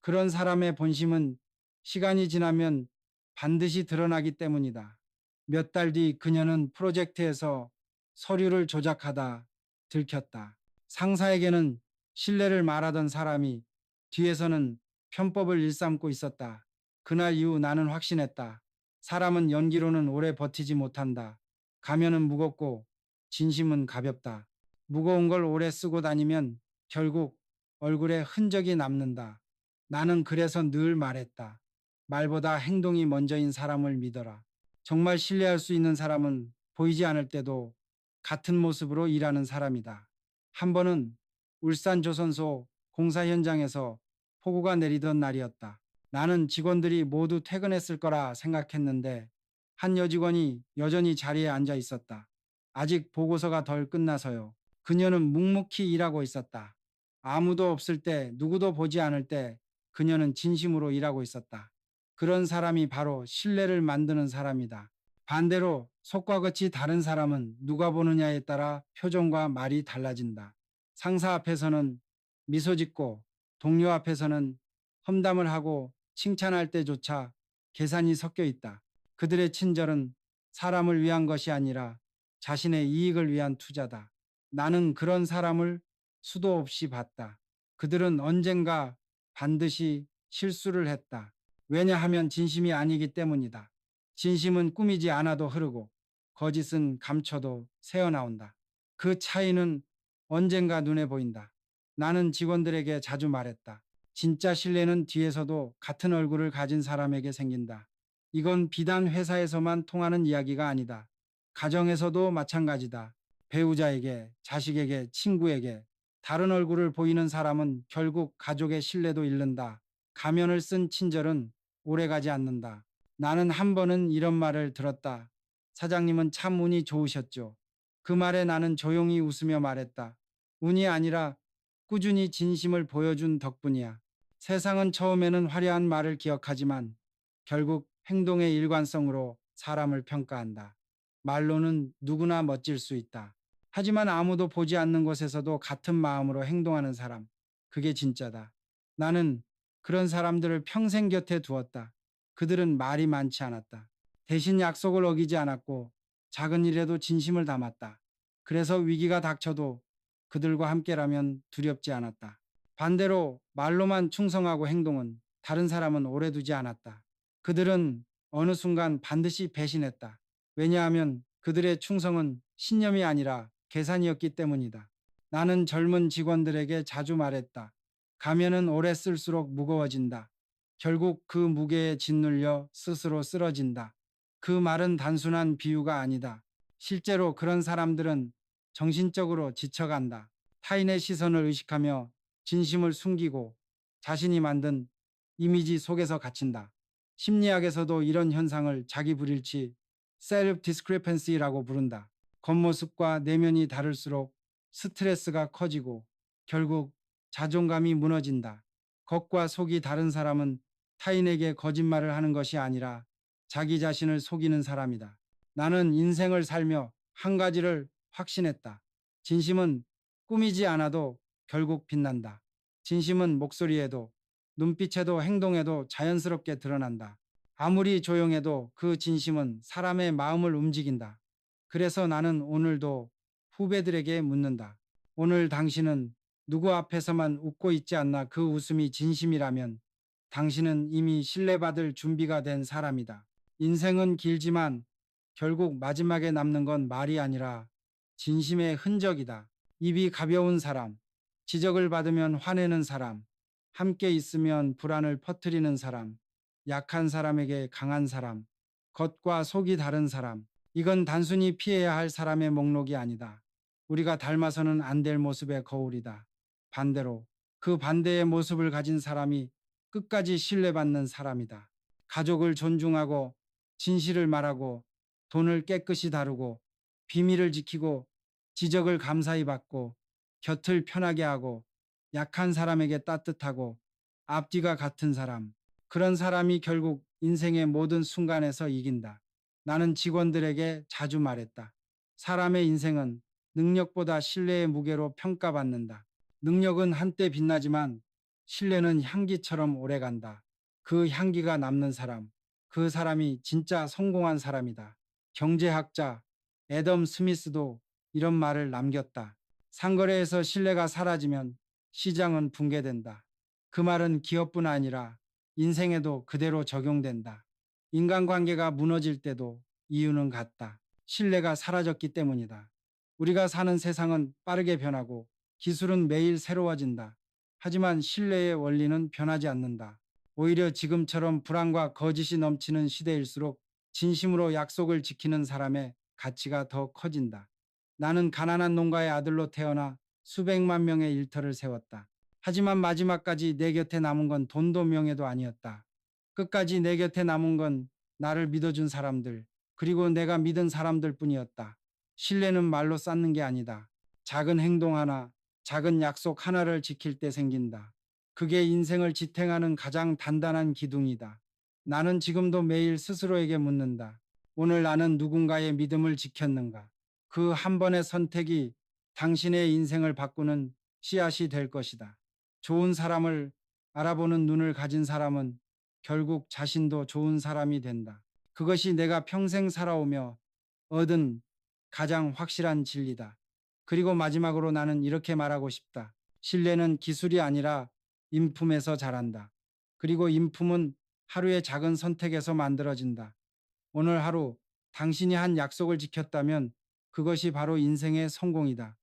그런 사람의 본심은 시간이 지나면 반드시 드러나기 때문이다. 몇 달 뒤 그녀는 프로젝트에서 서류를 조작하다 들켰다. 상사에게는 신뢰를 말하던 사람이 뒤에서는 편법을 일삼고 있었다. 그날 이후 나는 확신했다. 사람은 연기로는 오래 버티지 못한다. 가면은 무겁고 진심은 가볍다. 무거운 걸 오래 쓰고 다니면 결국 얼굴에 흔적이 남는다. 나는 그래서 늘 말했다. 말보다 행동이 먼저인 사람을 믿어라. 정말 신뢰할 수 있는 사람은 보이지 않을 때도 같은 모습으로 일하는 사람이다. 한 번은 울산 조선소 공사 현장에서 폭우가 내리던 날이었다. 나는 직원들이 모두 퇴근했을 거라 생각했는데 한 여직원이 여전히 자리에 앉아 있었다. 아직 보고서가 덜 끝나서요. 그녀는 묵묵히 일하고 있었다. 아무도 없을 때, 누구도 보지 않을 때 그녀는 진심으로 일하고 있었다. 그런 사람이 바로 신뢰를 만드는 사람이다. 반대로 속과 겉이 다른 사람은 누가 보느냐에 따라 표정과 말이 달라진다. 상사 앞에서는 미소 짓고 동료 앞에서는 험담을 하고 칭찬할 때조차 계산이 섞여 있다. 그들의 친절은 사람을 위한 것이 아니라 자신의 이익을 위한 투자다. 나는 그런 사람을 수도 없이 봤다. 그들은 언젠가 반드시 실수를 했다. 왜냐하면 진심이 아니기 때문이다. 진심은 꾸미지 않아도 흐르고 거짓은 감춰도 새어나온다. 그 차이는 언젠가 눈에 보인다. 나는 직원들에게 자주 말했다. 진짜 신뢰는 뒤에서도 같은 얼굴을 가진 사람에게 생긴다. 이건 비단 회사에서만 통하는 이야기가 아니다. 가정에서도 마찬가지다. 배우자에게, 자식에게, 친구에게 다른 얼굴을 보이는 사람은 결국 가족의 신뢰도 잃는다. 가면을 쓴 친절은 오래가지 않는다. 나는 한 번은 이런 말을 들었다. 사장님은 참 운이 좋으셨죠. 그 말에 나는 조용히 웃으며 말했다. 운이 아니라 꾸준히 진심을 보여준 덕분이야. 세상은 처음에는 화려한 말을 기억하지만 결국 행동의 일관성으로 사람을 평가한다. 말로는 누구나 멋질 수 있다. 하지만 아무도 보지 않는 곳에서도 같은 마음으로 행동하는 사람, 그게 진짜다. 나는 그런 사람들을 평생 곁에 두었다. 그들은 말이 많지 않았다. 대신 약속을 어기지 않았고 작은 일에도 진심을 담았다. 그래서 위기가 닥쳐도 그들과 함께라면 두렵지 않았다. 반대로 말로만 충성하고 행동은 다른 사람은 오래 두지 않았다. 그들은 어느 순간 반드시 배신했다. 왜냐하면 그들의 충성은 신념이 아니라 계산이었기 때문이다. 나는 젊은 직원들에게 자주 말했다. 가면은 오래 쓸수록 무거워진다. 결국 그 무게에 짓눌려 스스로 쓰러진다. 그 말은 단순한 비유가 아니다. 실제로 그런 사람들은 정신적으로 지쳐간다. 타인의 시선을 의식하며 진심을 숨기고 자신이 만든 이미지 속에서 갇힌다. 심리학에서도 이런 현상을 자기 불일치, 셀프 디스크레펜시라고 부른다. 겉모습과 내면이 다를수록 스트레스가 커지고 결국 자존감이 무너진다. 겉과 속이 다른 사람은 타인에게 거짓말을 하는 것이 아니라 자기 자신을 속이는 사람이다. 나는 인생을 살며 한 가지를 확신했다. 진심은 꾸미지 않아도 결국 빛난다. 진심은 목소리에도, 눈빛에도, 행동에도 자연스럽게 드러난다. 아무리 조용해도 그 진심은 사람의 마음을 움직인다. 그래서 나는 오늘도 후배들에게 묻는다. 오늘 당신은 누구 앞에서만 웃고 있지 않나? 그 웃음이 진심이라면 당신은 이미 신뢰받을 준비가 된 사람이다. 인생은 길지만 결국 마지막에 남는 건 말이 아니라 진심의 흔적이다. 입이 가벼운 사람, 지적을 받으면 화내는 사람, 함께 있으면 불안을 퍼뜨리는 사람, 약한 사람에게 강한 사람, 겉과 속이 다른 사람. 이건 단순히 피해야 할 사람의 목록이 아니다. 우리가 닮아서는 안 될 모습의 거울이다. 반대로 그 반대의 모습을 가진 사람이 끝까지 신뢰받는 사람이다. 가족을 존중하고 진실을 말하고 돈을 깨끗이 다루고 비밀을 지키고 지적을 감사히 받고 곁을 편하게 하고 약한 사람에게 따뜻하고 앞뒤가 같은 사람. 그런 사람이 결국 인생의 모든 순간에서 이긴다. 나는 직원들에게 자주 말했다. 사람의 인생은 능력보다 신뢰의 무게로 평가받는다. 능력은 한때 빛나지만 신뢰는 향기처럼 오래간다. 그 향기가 남는 사람, 그 사람이 진짜 성공한 사람이다. 경제학자 애덤 스미스도 이런 말을 남겼다. 상거래에서 신뢰가 사라지면 시장은 붕괴된다. 그 말은 기업뿐 아니라 인생에도 그대로 적용된다. 인간관계가 무너질 때도 이유는 같다. 신뢰가 사라졌기 때문이다. 우리가 사는 세상은 빠르게 변하고 기술은 매일 새로워진다. 하지만 신뢰의 원리는 변하지 않는다. 오히려 지금처럼 불안과 거짓이 넘치는 시대일수록 진심으로 약속을 지키는 사람의 가치가 더 커진다. 나는 가난한 농가의 아들로 태어나 수백만 명의 일터를 세웠다. 하지만 마지막까지 내 곁에 남은 건 돈도 명예도 아니었다. 끝까지 내 곁에 남은 건 나를 믿어준 사람들, 그리고 내가 믿은 사람들 뿐이었다. 신뢰는 말로 쌓는 게 아니다. 작은 행동 하나, 작은 약속 하나를 지킬 때 생긴다. 그게 인생을 지탱하는 가장 단단한 기둥이다. 나는 지금도 매일 스스로에게 묻는다. 오늘 나는 누군가의 믿음을 지켰는가? 그 한 번의 선택이 당신의 인생을 바꾸는 씨앗이 될 것이다. 좋은 사람을 알아보는 눈을 가진 사람은 결국 자신도 좋은 사람이 된다. 그것이 내가 평생 살아오며 얻은 가장 확실한 진리다. 그리고 마지막으로 나는 이렇게 말하고 싶다. 신뢰는 기술이 아니라 인품에서 자란다. 그리고 인품은 하루의 작은 선택에서 만들어진다. 오늘 하루 당신이 한 약속을 지켰다면 그것이 바로 인생의 성공이다.